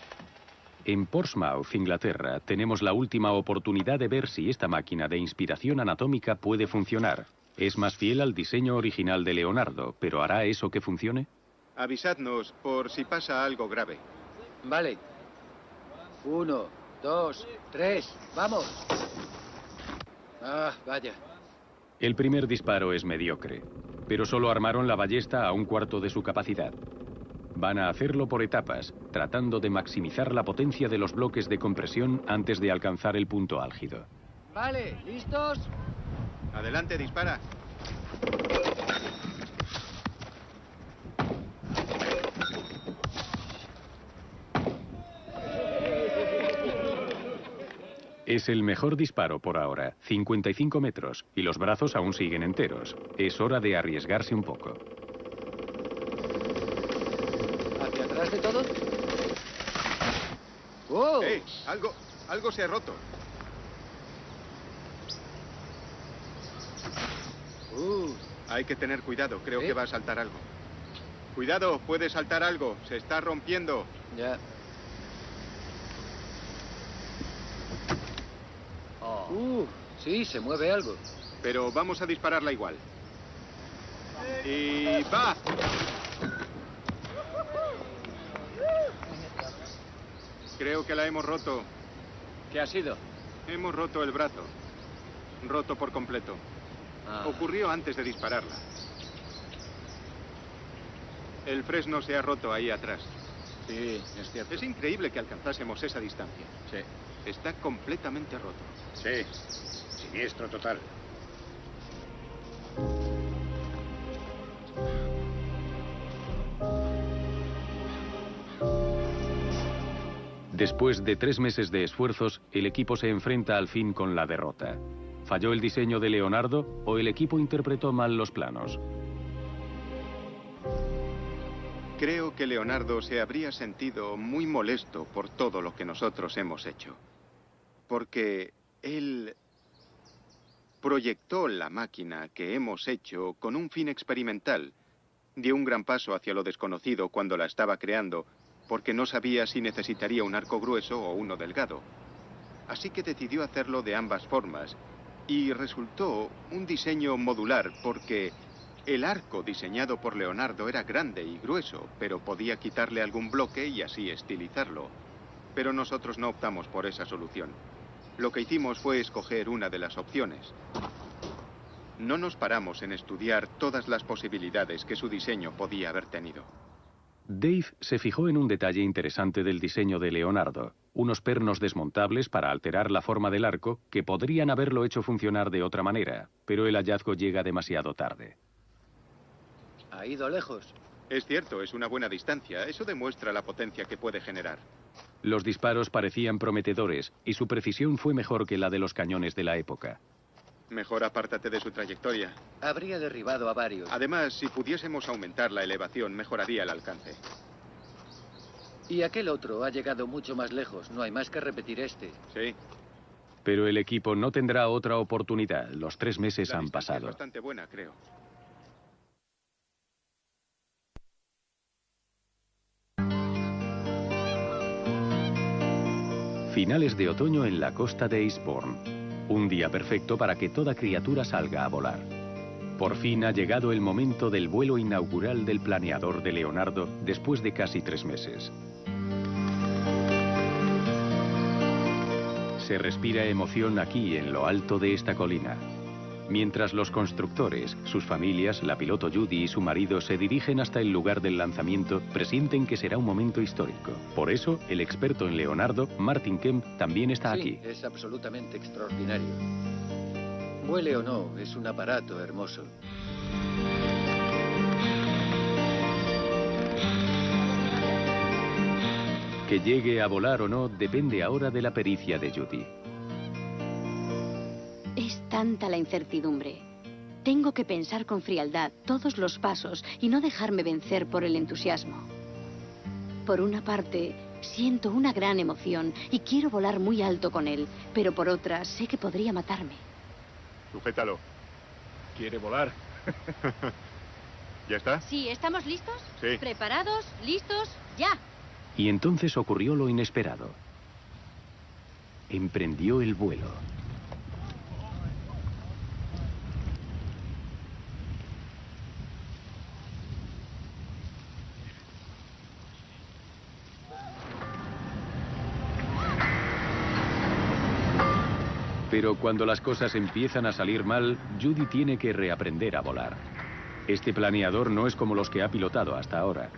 En Portsmouth, Inglaterra, tenemos la última oportunidad de ver si esta máquina de inspiración anatómica puede funcionar. Es más fiel al diseño original de Leonardo, pero ¿hará eso que funcione? Avisadnos por si pasa algo grave. Vale. 1, 2, 3, ¡vamos! Ah, vaya. El primer disparo es mediocre, pero solo armaron la ballesta a un cuarto de su capacidad. Van a hacerlo por etapas, tratando de maximizar la potencia de los bloques de compresión antes de alcanzar el punto álgido. Vale, ¿listos? Adelante, dispara. Es el mejor disparo por ahora, 55 metros, y los brazos aún siguen enteros. Es hora de arriesgarse un poco. ¿Hacia atrás de todos? ¡Oh! Algo se ha roto. Hay que tener cuidado, creo que va a saltar algo. Cuidado, puede saltar algo, se está rompiendo. Ya. Sí, se mueve algo. Pero vamos a dispararla igual. ¡Y va! Creo que la hemos roto. ¿Qué ha sido? Hemos roto el brazo. Roto por completo. Ocurrió antes de dispararla. El fresno se ha roto ahí atrás. Sí, es cierto. Es increíble que alcanzásemos esa distancia. Sí. Está completamente roto. Sí, siniestro total. Después de 3 meses de esfuerzos, el equipo se enfrenta al fin con la derrota. ¿Falló el diseño de Leonardo o el equipo interpretó mal los planos? Creo que Leonardo se habría sentido muy molesto por todo lo que nosotros hemos hecho. Porque él proyectó la máquina que hemos hecho con un fin experimental. Dio un gran paso hacia lo desconocido cuando la estaba creando, porque no sabía si necesitaría un arco grueso o uno delgado. Así que decidió hacerlo de ambas formas, y resultó un diseño modular, porque el arco diseñado por Leonardo era grande y grueso, pero podía quitarle algún bloque y así estilizarlo. Pero nosotros no optamos por esa solución. Lo que hicimos fue escoger una de las opciones. No nos paramos en estudiar todas las posibilidades que su diseño podía haber tenido. Dave se fijó en un detalle interesante del diseño de Leonardo, unos pernos desmontables para alterar la forma del arco que podrían haberlo hecho funcionar de otra manera, pero el hallazgo llega demasiado tarde. Ha ido lejos. Es cierto, es una buena distancia. Eso demuestra la potencia que puede generar. Los disparos parecían prometedores y su precisión fue mejor que la de los cañones de la época. Mejor apártate de su trayectoria. Habría derribado a varios. Además, si pudiésemos aumentar la elevación, mejoraría el alcance. Y aquel otro ha llegado mucho más lejos. No hay más que repetir este. Sí. Pero el equipo no tendrá otra oportunidad. Los 3 meses han pasado. Es bastante buena, creo. Finales de otoño en la costa de Eastbourne. Un día perfecto para que toda criatura salga a volar. Por fin ha llegado el momento del vuelo inaugural del planeador de Leonardo después de casi 3 meses. Se respira emoción aquí en lo alto de esta colina. Mientras los constructores, sus familias, la piloto Judy y su marido se dirigen hasta el lugar del lanzamiento, presienten que será un momento histórico. Por eso, el experto en Leonardo, Martin Kemp, también está aquí. Es absolutamente extraordinario. Vuele o no, es un aparato hermoso. Que llegue a volar o no depende ahora de la pericia de Judy. Es tanta la incertidumbre. Tengo que pensar con frialdad todos los pasos y no dejarme vencer por el entusiasmo. Por una parte, siento una gran emoción y quiero volar muy alto con él, pero por otra, sé que podría matarme. Sujétalo. ¿Quiere volar? ¿Ya está? Sí, ¿estamos listos? Sí. ¿Preparados? ¿Listos? ¡Ya! Y entonces ocurrió lo inesperado. Emprendió el vuelo. Pero cuando las cosas empiezan a salir mal, Judy tiene que reaprender a volar. Este planeador no es como los que ha pilotado hasta ahora.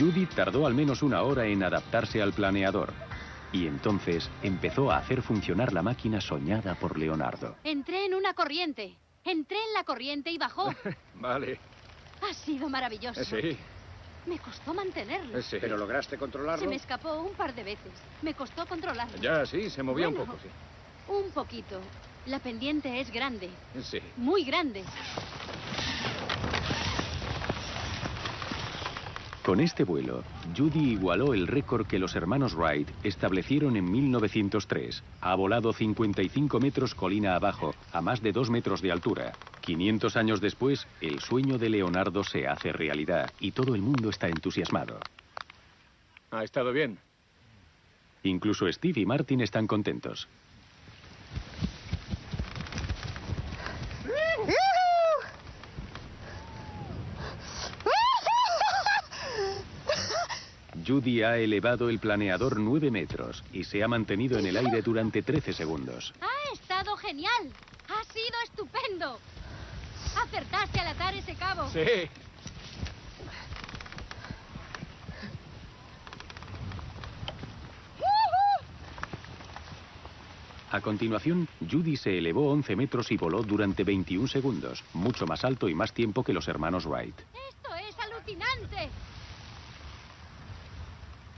Judy tardó al menos 1 hora en adaptarse al planeador. Y entonces empezó a hacer funcionar la máquina soñada por Leonardo. Entré en una corriente. Entré en la corriente y bajó. Vale. Ha sido maravilloso. Sí. Me costó mantenerlo. Sí. ¿Pero lograste controlarlo? Se me escapó un par de veces. Me costó controlarlo. Ya, sí, se movía un Bueno, poco, sí. Un poquito. La pendiente es grande. Sí. Muy grande. Con este vuelo, Judy igualó el récord que los hermanos Wright establecieron en 1903. Ha volado 55 metros colina abajo, a más de 2 metros de altura. 500 años después, el sueño de Leonardo se hace realidad y todo el mundo está entusiasmado. Ha estado bien. Incluso Steve y Martin están contentos. Judy ha elevado el planeador 9 metros y se ha mantenido en el aire durante 13 segundos. Ha estado genial. Ha sido estupendo. Acertaste al atar ese cabo. Sí. A continuación, Judy se elevó 11 metros y voló durante 21 segundos, mucho más alto y más tiempo que los hermanos Wright. Esto es alucinante.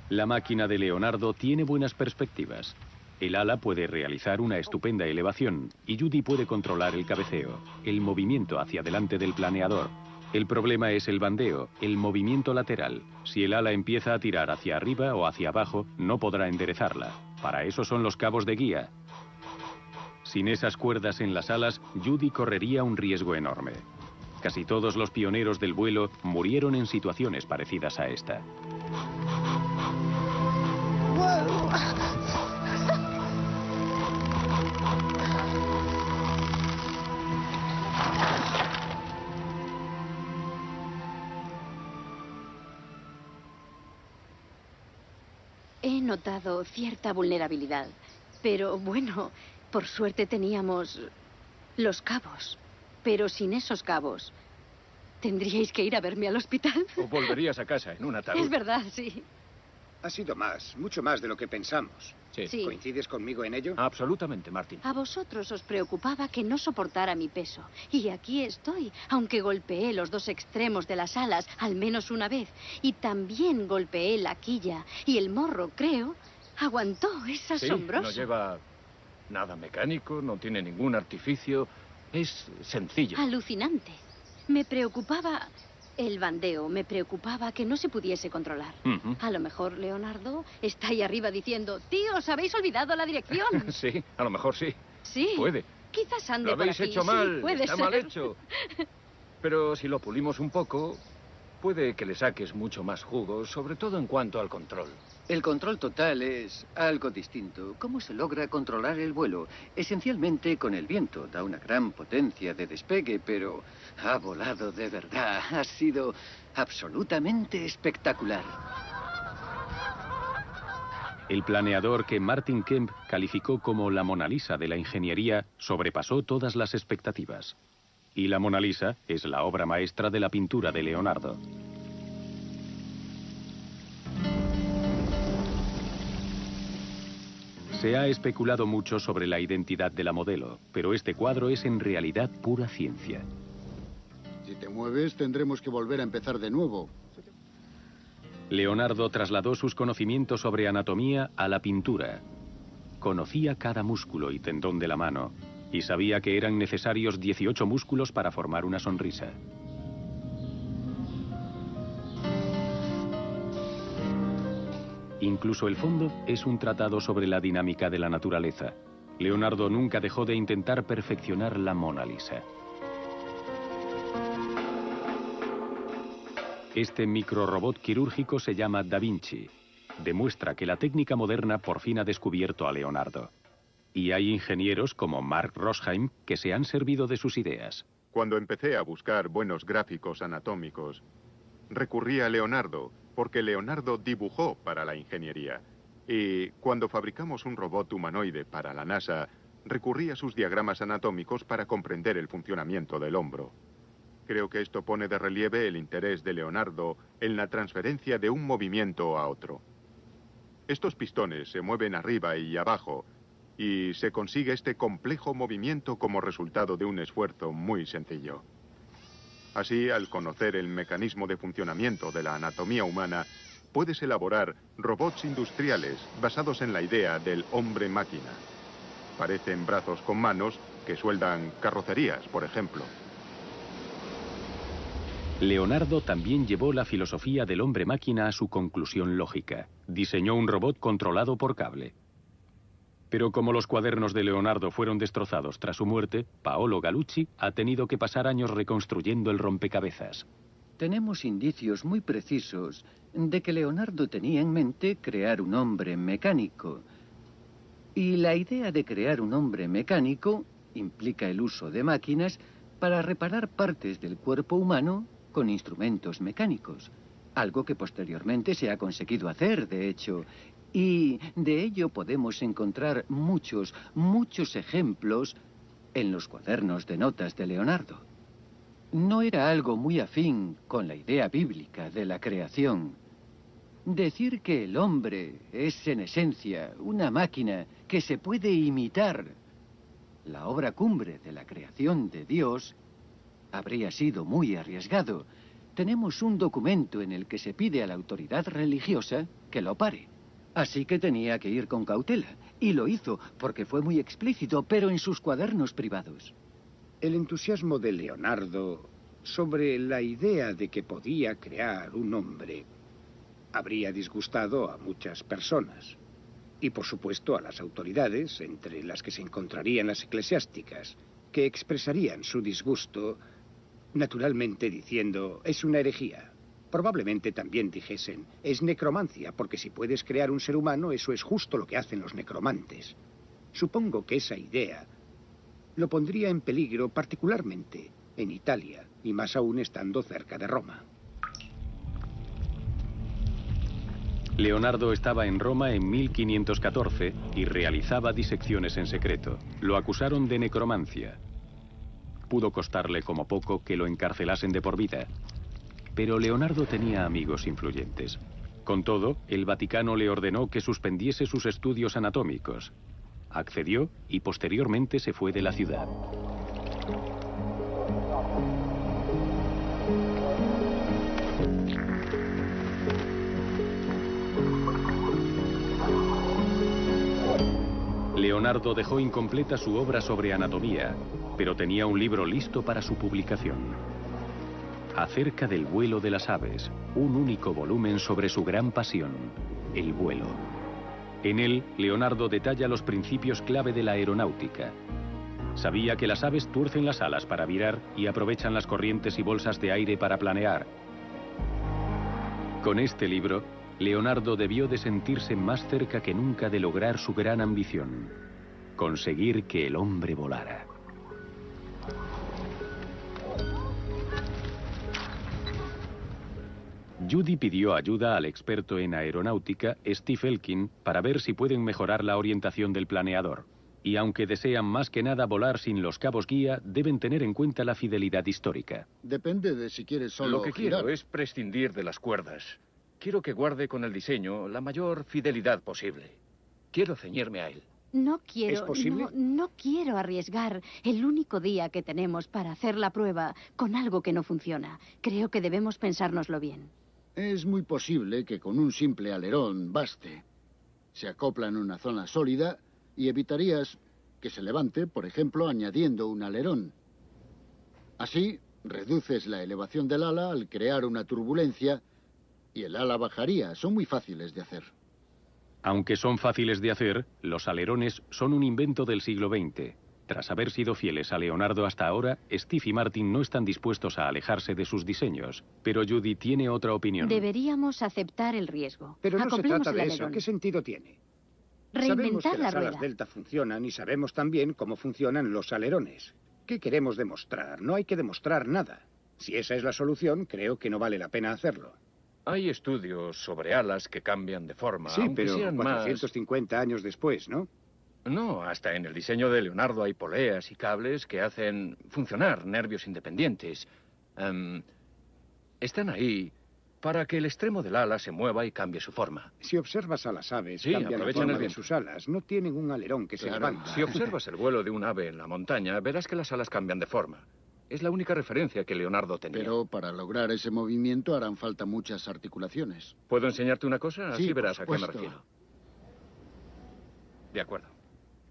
La máquina de Leonardo tiene buenas perspectivas. El ala puede realizar una estupenda elevación y Judy puede controlar el cabeceo, el movimiento hacia adelante del planeador. El problema es el bandeo, el movimiento lateral. Si el ala empieza a tirar hacia arriba o hacia abajo, no podrá enderezarla. Para eso son los cabos de guía. Sin esas cuerdas en las alas, Judy correría un riesgo enorme. Casi todos los pioneros del vuelo murieron en situaciones parecidas a esta. He notado cierta vulnerabilidad, pero bueno, por suerte teníamos los cabos. Pero sin esos cabos, tendríais que ir a verme al hospital. O volverías a casa en un ataúd. Es verdad, sí. Ha sido más, mucho más de lo que pensamos. Sí. Sí. ¿Coincides conmigo en ello? Absolutamente, Martin. A vosotros os preocupaba que no soportara mi peso. Y aquí estoy, aunque golpeé los 2 extremos de las alas al menos una vez. Y también golpeé la quilla. Y el morro, creo, aguantó. Es asombroso. Sí, no lleva nada mecánico, no tiene ningún artificio. Es sencillo. Alucinante. Me preocupaba el bandeo, me preocupaba que no se pudiese controlar. A lo mejor Leonardo está ahí arriba diciendo: tío, os habéis olvidado la dirección. Sí, a lo mejor sí. Sí. Puede. Quizás ande Lo habéis por aquí. hecho mal. Sí, puede Está ser. mal hecho. Pero si lo pulimos un poco, puede que le saques mucho más jugo, sobre todo en cuanto al control. El control total es algo distinto. ¿Cómo se logra controlar el vuelo? Esencialmente con el viento. Da una gran potencia de despegue, pero ha volado de verdad. Ha sido absolutamente espectacular. El planeador que Martin Kemp calificó como la Mona Lisa de la ingeniería sobrepasó todas las expectativas. Y la Mona Lisa es la obra maestra de la pintura de Leonardo. Se ha especulado mucho sobre la identidad de la modelo, pero este cuadro es en realidad pura ciencia. Si te mueves, tendremos que volver a empezar de nuevo. Leonardo trasladó sus conocimientos sobre anatomía a la pintura. Conocía cada músculo y tendón de la mano, y sabía que eran necesarios 18 músculos para formar una sonrisa. Incluso el fondo es un tratado sobre la dinámica de la naturaleza. Leonardo nunca dejó de intentar perfeccionar la Mona Lisa. Este microrobot quirúrgico se llama Da Vinci. Demuestra que la técnica moderna por fin ha descubierto a Leonardo. Y hay ingenieros como Mark Rosheim que se han servido de sus ideas. Cuando empecé a buscar buenos gráficos anatómicos, recurrí a Leonardo, porque Leonardo dibujó para la ingeniería. Y cuando fabricamos un robot humanoide para la NASA, recurrí a sus diagramas anatómicos para comprender el funcionamiento del hombro. Creo que esto pone de relieve el interés de Leonardo en la transferencia de un movimiento a otro. Estos pistones se mueven arriba y abajo, y se consigue este complejo movimiento como resultado de un esfuerzo muy sencillo. Así, al conocer el mecanismo de funcionamiento de la anatomía humana, puedes elaborar robots industriales basados en la idea del hombre-máquina. Parecen brazos con manos que sueldan carrocerías, por ejemplo. Leonardo también llevó la filosofía del hombre-máquina a su conclusión lógica. Diseñó un robot controlado por cable. Pero como los cuadernos de Leonardo fueron destrozados tras su muerte, Paolo Gallucci ha tenido que pasar años reconstruyendo el rompecabezas. Tenemos indicios muy precisos de que Leonardo tenía en mente crear un hombre mecánico. Y la idea de crear un hombre mecánico implica el uso de máquinas para reparar partes del cuerpo humano con instrumentos mecánicos. Algo que posteriormente se ha conseguido hacer, de hecho. Y de ello podemos encontrar muchos ejemplos en los cuadernos de notas de Leonardo. No era algo muy afín con la idea bíblica de la creación. Decir que el hombre es en esencia una máquina que se puede imitar, la obra cumbre de la creación de Dios, habría sido muy arriesgado. Tenemos un documento en el que se pide a la autoridad religiosa que lo pare. Así que tenía que ir con cautela. Y lo hizo, porque fue muy explícito, pero en sus cuadernos privados. El entusiasmo de Leonardo sobre la idea de que podía crear un hombre habría disgustado a muchas personas. Y por supuesto a las autoridades, entre las que se encontrarían las eclesiásticas, que expresarían su disgusto, naturalmente diciendo, es una herejía. Probablemente también dijesen, es necromancia, porque si puedes crear un ser humano, eso es justo lo que hacen los necromantes. Supongo que esa idea lo pondría en peligro particularmente en Italia, y más aún estando cerca de Roma. Leonardo estaba en Roma en 1514 y realizaba disecciones en secreto. Lo acusaron de necromancia. Pudo costarle como poco que lo encarcelasen de por vida. Pero Leonardo tenía amigos influyentes. Con todo, el Vaticano le ordenó que suspendiese sus estudios anatómicos. Accedió y posteriormente se fue de la ciudad. Leonardo dejó incompleta su obra sobre anatomía, pero tenía un libro listo para su publicación. Acerca del vuelo de las aves, un único volumen sobre su gran pasión, el vuelo. En él, Leonardo detalla los principios clave de la aeronáutica. Sabía que las aves tuercen las alas para virar y aprovechan las corrientes y bolsas de aire para planear. Con este libro, Leonardo debió de sentirse más cerca que nunca de lograr su gran ambición: conseguir que el hombre volara. Judy pidió ayuda al experto en aeronáutica, Steve Elkin, para ver si pueden mejorar la orientación del planeador. Y aunque desean más que nada volar sin los cabos guía, deben tener en cuenta la fidelidad histórica. Depende de si quieres solo Lo que girar. quiero es prescindir de las cuerdas. Quiero que guarde con el diseño la mayor fidelidad posible. Quiero ceñirme a él. No quiero... ¿Es posible? No quiero arriesgar el único día que tenemos para hacer la prueba con algo que no funciona. Creo que debemos pensárnoslo bien. Es muy posible que con un simple alerón baste. Se acopla en una zona sólida y evitarías que se levante, por ejemplo, añadiendo un alerón. Así, reduces la elevación del ala al crear una turbulencia y el ala bajaría. Son muy fáciles de hacer. Aunque son fáciles de hacer, los alerones son un invento del siglo XX. Tras haber sido fieles a Leonardo hasta ahora, Steve y Martin no están dispuestos a alejarse de sus diseños. Pero Judy tiene otra opinión. Deberíamos aceptar el riesgo. Pero no se Acoplemos trata el de eso. alerón. ¿Qué sentido tiene? Reinventar Sabemos que la las alas rueda. delta funcionan y sabemos también cómo funcionan los alerones. ¿Qué queremos demostrar? No hay que demostrar nada. Si esa es la solución, creo que no vale la pena hacerlo. Hay estudios sobre alas que cambian de forma, Sí, aunque pero sean 450 años después, ¿no? No, hasta en el diseño de Leonardo hay poleas y cables que hacen funcionar nervios independientes. Están ahí para que el extremo del ala se mueva y cambie su forma. Si observas a las aves, Sí, cambian la aprovechan forma el de viento. sus alas. No tienen un alerón que se Claro. levanta. Si observas el vuelo de un ave en la montaña, verás que las alas cambian de forma. Es la única referencia que Leonardo tenía. Pero para lograr ese movimiento harán falta muchas articulaciones. ¿Puedo enseñarte una cosa? Así Sí, verás por a qué me supuesto. refiero. De acuerdo.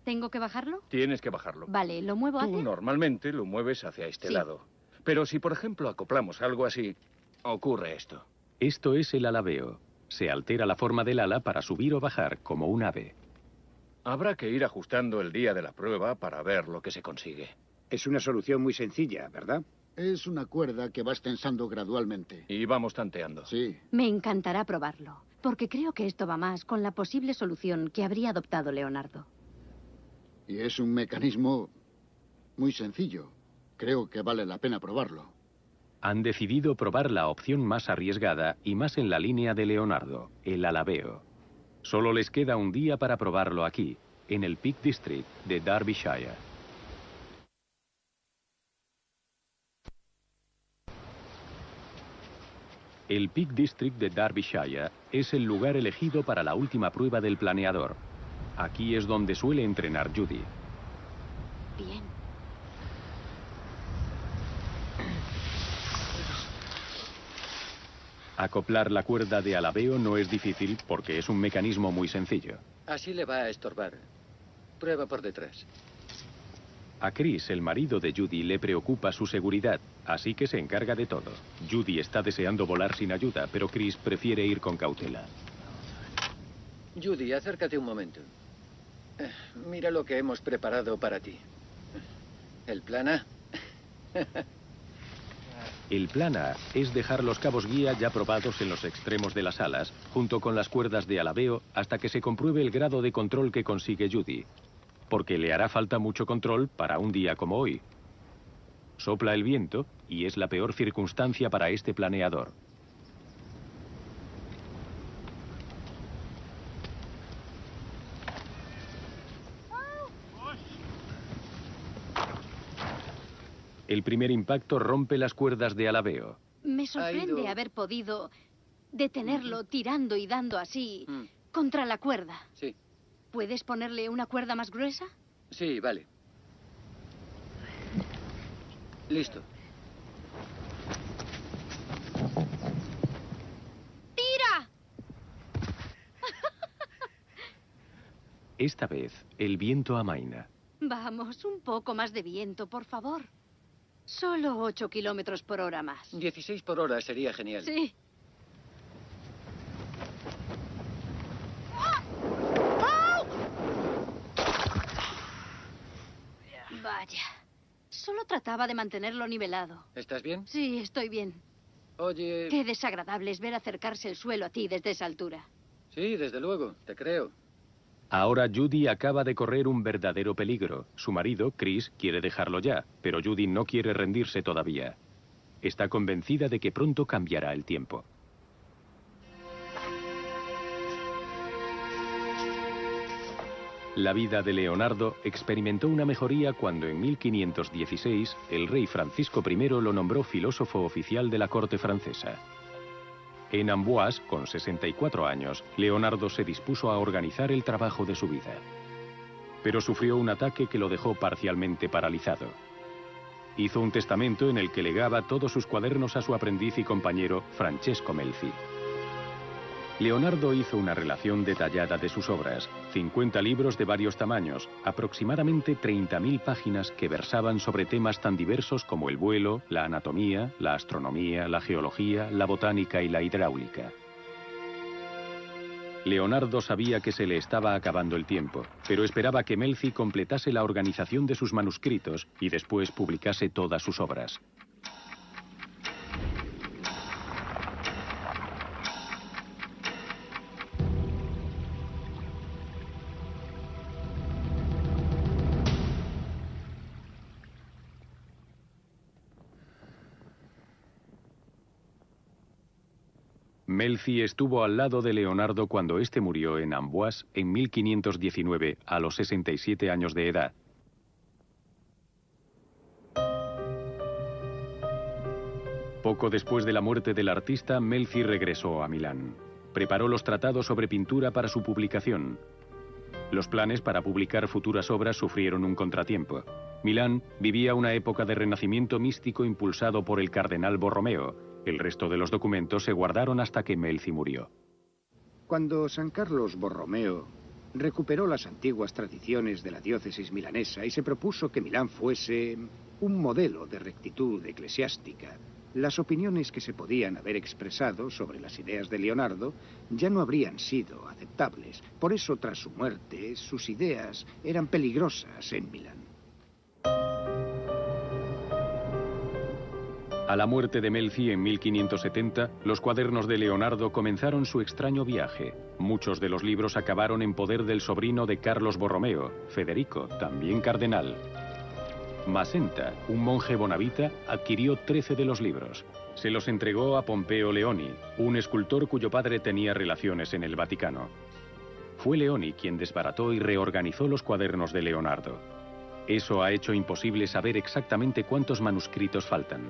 ¿Tengo que bajarlo? Tienes que bajarlo. Vale, ¿lo muevo Tú hacia? normalmente lo mueves hacia este Sí. lado. Pero si, por ejemplo, acoplamos algo así, ocurre esto. Esto es el alabeo. Se altera la forma del ala para subir o bajar como un ave. Habrá que ir ajustando el día de la prueba para ver lo que se consigue. Es una solución muy sencilla, ¿verdad? Es una cuerda que vas tensando gradualmente. Y vamos tanteando. Sí. Me encantará probarlo, porque creo que esto va más con la posible solución que habría adoptado Leonardo. Y es un mecanismo muy sencillo. Creo que vale la pena probarlo. Han decidido probar la opción más arriesgada y más en la línea de Leonardo, el alabeo. Solo les queda un día para probarlo aquí, en el Peak District de Derbyshire. El Peak District de Derbyshire es el lugar elegido para la última prueba del planeador. Aquí es donde suele entrenar Judy. Bien. Acoplar la cuerda de alabeo no es difícil porque es un mecanismo muy sencillo. Así le va a estorbar. Prueba por detrás. A Chris, el marido de Judy, le preocupa su seguridad, así que se encarga de todo. Judy está deseando volar sin ayuda, pero Chris prefiere ir con cautela. Judy, acércate un momento. Mira lo que hemos preparado para ti. ¿El plan A? El plan A es dejar los cabos guía ya probados en los extremos de las alas, junto con las cuerdas de alabeo, hasta que se compruebe el grado de control que consigue Judy. Porque le hará falta mucho control para un día como hoy. Sopla el viento y es la peor circunstancia para este planeador. El primer impacto rompe las cuerdas de alabeo. Me sorprende ido- haber podido detenerlo tirando y dando así contra la cuerda. Sí, ¿Puedes ponerle una cuerda más gruesa? sí, vale. Listo. ¡Tira! Esta vez, el viento amaina. Vamos, un poco más de viento, por favor. Solo 8 kilómetros por hora más. 16 por hora sería genial. Sí. Vaya. Solo trataba de mantenerlo nivelado. ¿Estás bien? Sí, estoy bien. Oye... Qué desagradable es ver acercarse el suelo a ti desde esa altura. Sí, desde luego, te creo. Ahora Judy acaba de correr un verdadero peligro. Su marido, Chris, quiere dejarlo ya, pero Judy no quiere rendirse todavía. Está convencida de que pronto cambiará el tiempo. La vida de Leonardo experimentó una mejoría cuando en 1516 el rey Francisco I lo nombró filósofo oficial de la corte francesa. En Amboise, con 64 años, Leonardo se dispuso a organizar el trabajo de su vida. Pero sufrió un ataque que lo dejó parcialmente paralizado. Hizo un testamento en el que legaba todos sus cuadernos a su aprendiz y compañero Francesco Melzi. Leonardo hizo una relación detallada de sus obras, 50 libros de varios tamaños, aproximadamente 30.000 páginas que versaban sobre temas tan diversos como el vuelo, la anatomía, la astronomía, la geología, la botánica y la hidráulica. Leonardo sabía que se le estaba acabando el tiempo, pero esperaba que Melzi completase la organización de sus manuscritos y después publicase todas sus obras. Melzi estuvo al lado de Leonardo cuando éste murió en Amboise en 1519 a los 67 años de edad. Poco después de la muerte del artista, Melzi regresó a Milán. Preparó los tratados sobre pintura para su publicación. Los planes para publicar futuras obras sufrieron un contratiempo. Milán vivía una época de renacimiento místico impulsado por el cardenal Borromeo. El resto de los documentos se guardaron hasta que Melzi murió. Cuando San Carlos Borromeo recuperó las antiguas tradiciones de la diócesis milanesa y se propuso que Milán fuese un modelo de rectitud eclesiástica, las opiniones que se podían haber expresado sobre las ideas de Leonardo ya no habrían sido aceptables. Por eso, tras su muerte, sus ideas eran peligrosas en Milán. A la muerte de Melzi en 1570, los cuadernos de Leonardo comenzaron su extraño viaje. Muchos de los libros acabaron en poder del sobrino de Carlos Borromeo, Federico, también cardenal. Masenta, un monje bonavita, adquirió 13 de los libros. Se los entregó a Pompeo Leoni, un escultor cuyo padre tenía relaciones en el Vaticano. Fue Leoni quien desbarató y reorganizó los cuadernos de Leonardo. Eso ha hecho imposible saber exactamente cuántos manuscritos faltan.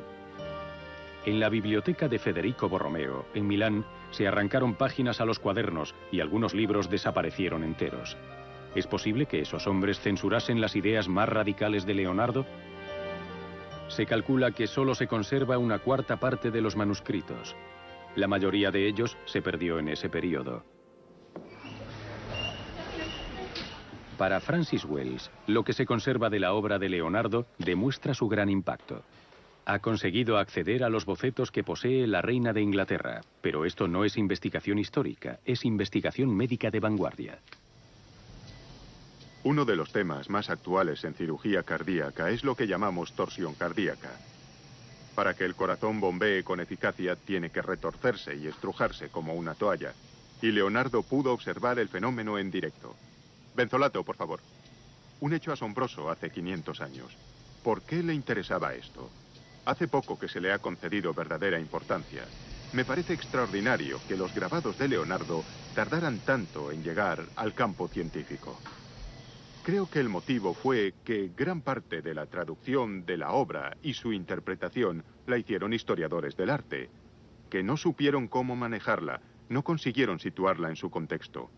En la biblioteca de Federico Borromeo, en Milán, se arrancaron páginas a los cuadernos y algunos libros desaparecieron enteros. ¿Es posible que esos hombres censurasen las ideas más radicales de Leonardo? Se calcula que solo se conserva una cuarta parte de los manuscritos. La mayoría de ellos se perdió en ese periodo. Para Francis Wells, lo que se conserva de la obra de Leonardo demuestra su gran impacto. Ha conseguido acceder a los bocetos que posee la reina de Inglaterra, pero esto no es investigación histórica, es investigación médica de vanguardia. Uno de los temas más actuales en cirugía cardíaca es lo que llamamos torsión cardíaca. Para que el corazón bombee con eficacia, tiene que retorcerse y estrujarse como una toalla. Y Leonardo pudo observar el fenómeno en directo. Benzolato, por favor. Un hecho asombroso hace 500 años. ¿Por qué le interesaba esto? Hace poco que se le ha concedido verdadera importancia. Me parece extraordinario que los grabados de Leonardo tardaran tanto en llegar al campo científico. Creo que el motivo fue que gran parte de la traducción de la obra y su interpretación la hicieron historiadores del arte, que no supieron cómo manejarla, no consiguieron situarla en su contexto.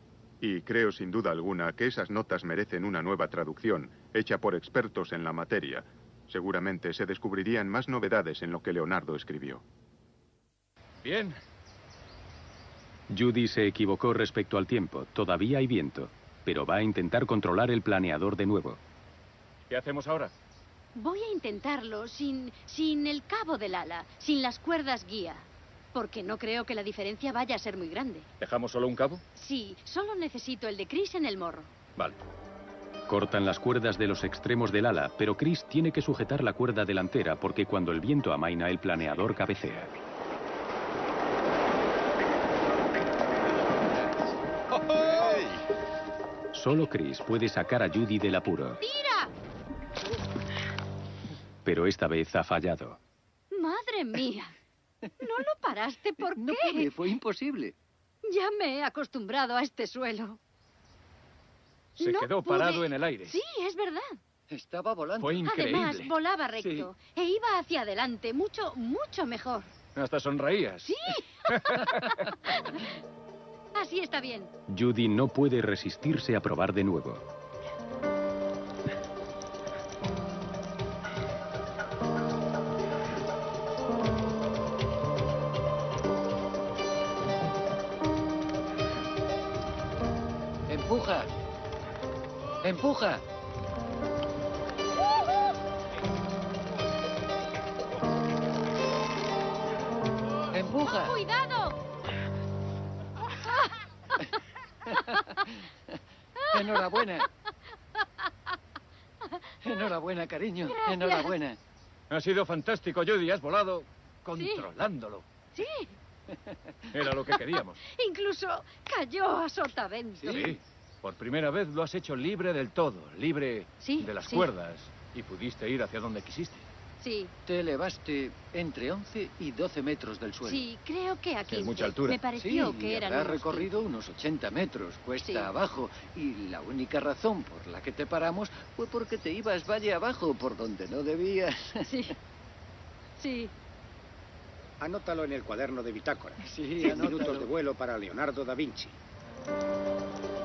Y creo sin duda alguna que esas notas merecen una nueva traducción, hecha por expertos en la materia. Seguramente se descubrirían más novedades en lo que Leonardo escribió. Bien. Judy se equivocó respecto al tiempo. Todavía hay viento, pero va a intentar controlar el planeador de nuevo. ¿Qué hacemos ahora? Voy a intentarlo sin el cabo del ala, sin las cuerdas guía. Porque no creo que la diferencia vaya a ser muy grande. ¿Dejamos solo un cabo? Sí, solo necesito el de Chris en el morro. Vale. Cortan las cuerdas de los extremos del ala, pero Chris tiene que sujetar la cuerda delantera porque cuando el viento amaina, el planeador cabecea. Solo Chris puede sacar a Judy del apuro. ¡Tira! Pero esta vez ha fallado. ¡Madre mía! ¿No lo paraste? ¿Por qué? No pude, fue imposible. Ya me he acostumbrado a este suelo. Se quedó parado en el aire. Sí, es verdad. Estaba volando. Fue increíble. Además, volaba recto. Sí. E iba hacia adelante, mucho mejor. Hasta sonreías. ¡Sí! Así está bien. Judy no puede resistirse a probar de nuevo. ¡Empuja! ¡Empuja! ¡Empuja! ¡Cuidado! Enhorabuena. Enhorabuena, cariño. Gracias. Enhorabuena. Ha sido fantástico, Judy. Has volado controlándolo. Sí, Era lo que queríamos. incluso cayó a sotavento. Sí. Por primera vez lo has hecho libre del todo. Libre Sí, de las sí. cuerdas. Y pudiste ir hacia donde quisiste. Sí, Te elevaste entre 11 y 12 metros del suelo. sí, creo que aquí. Es mucha altura. Me pareció Sí, que y eran habrás unos recorrido unos 80 metros, cuesta Sí. abajo. Y la única razón por la que te paramos fue porque te ibas valle abajo, por donde no debías. 15. Sí. Sí. Anótalo en el cuaderno de bitácora. Sí, 10 minutos de vuelo para Leonardo da Vinci.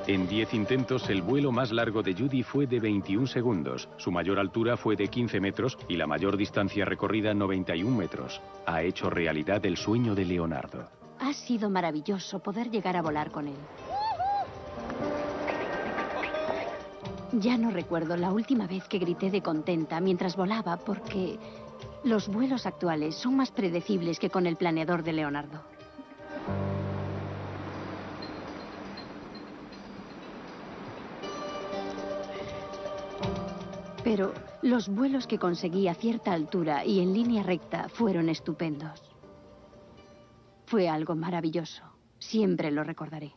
En 10 intentos, el vuelo más largo de Judy fue de 21 segundos. Su mayor altura fue de 15 metros y la mayor distancia recorrida 91 metros. Ha hecho realidad el sueño de Leonardo. Ha sido maravilloso poder llegar a volar con él. Ya no recuerdo la última vez que grité de contenta mientras volaba porque los vuelos actuales son más predecibles que con el planeador de Leonardo. Pero los vuelos que conseguí a cierta altura y en línea recta fueron estupendos. Fue algo maravilloso. Siempre lo recordaré.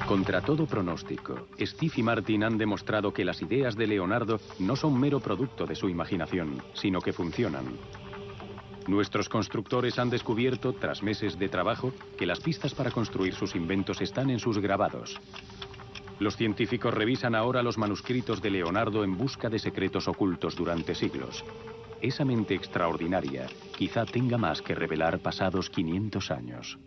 Contra todo pronóstico, Steve y Martin han demostrado que las ideas de Leonardo no son mero producto de su imaginación, sino que funcionan. Nuestros constructores han descubierto, tras meses de trabajo, que las pistas para construir sus inventos están en sus grabados. Los científicos revisan ahora los manuscritos de Leonardo en busca de secretos ocultos durante siglos. Esa mente extraordinaria quizá tenga más que revelar pasados 500 años.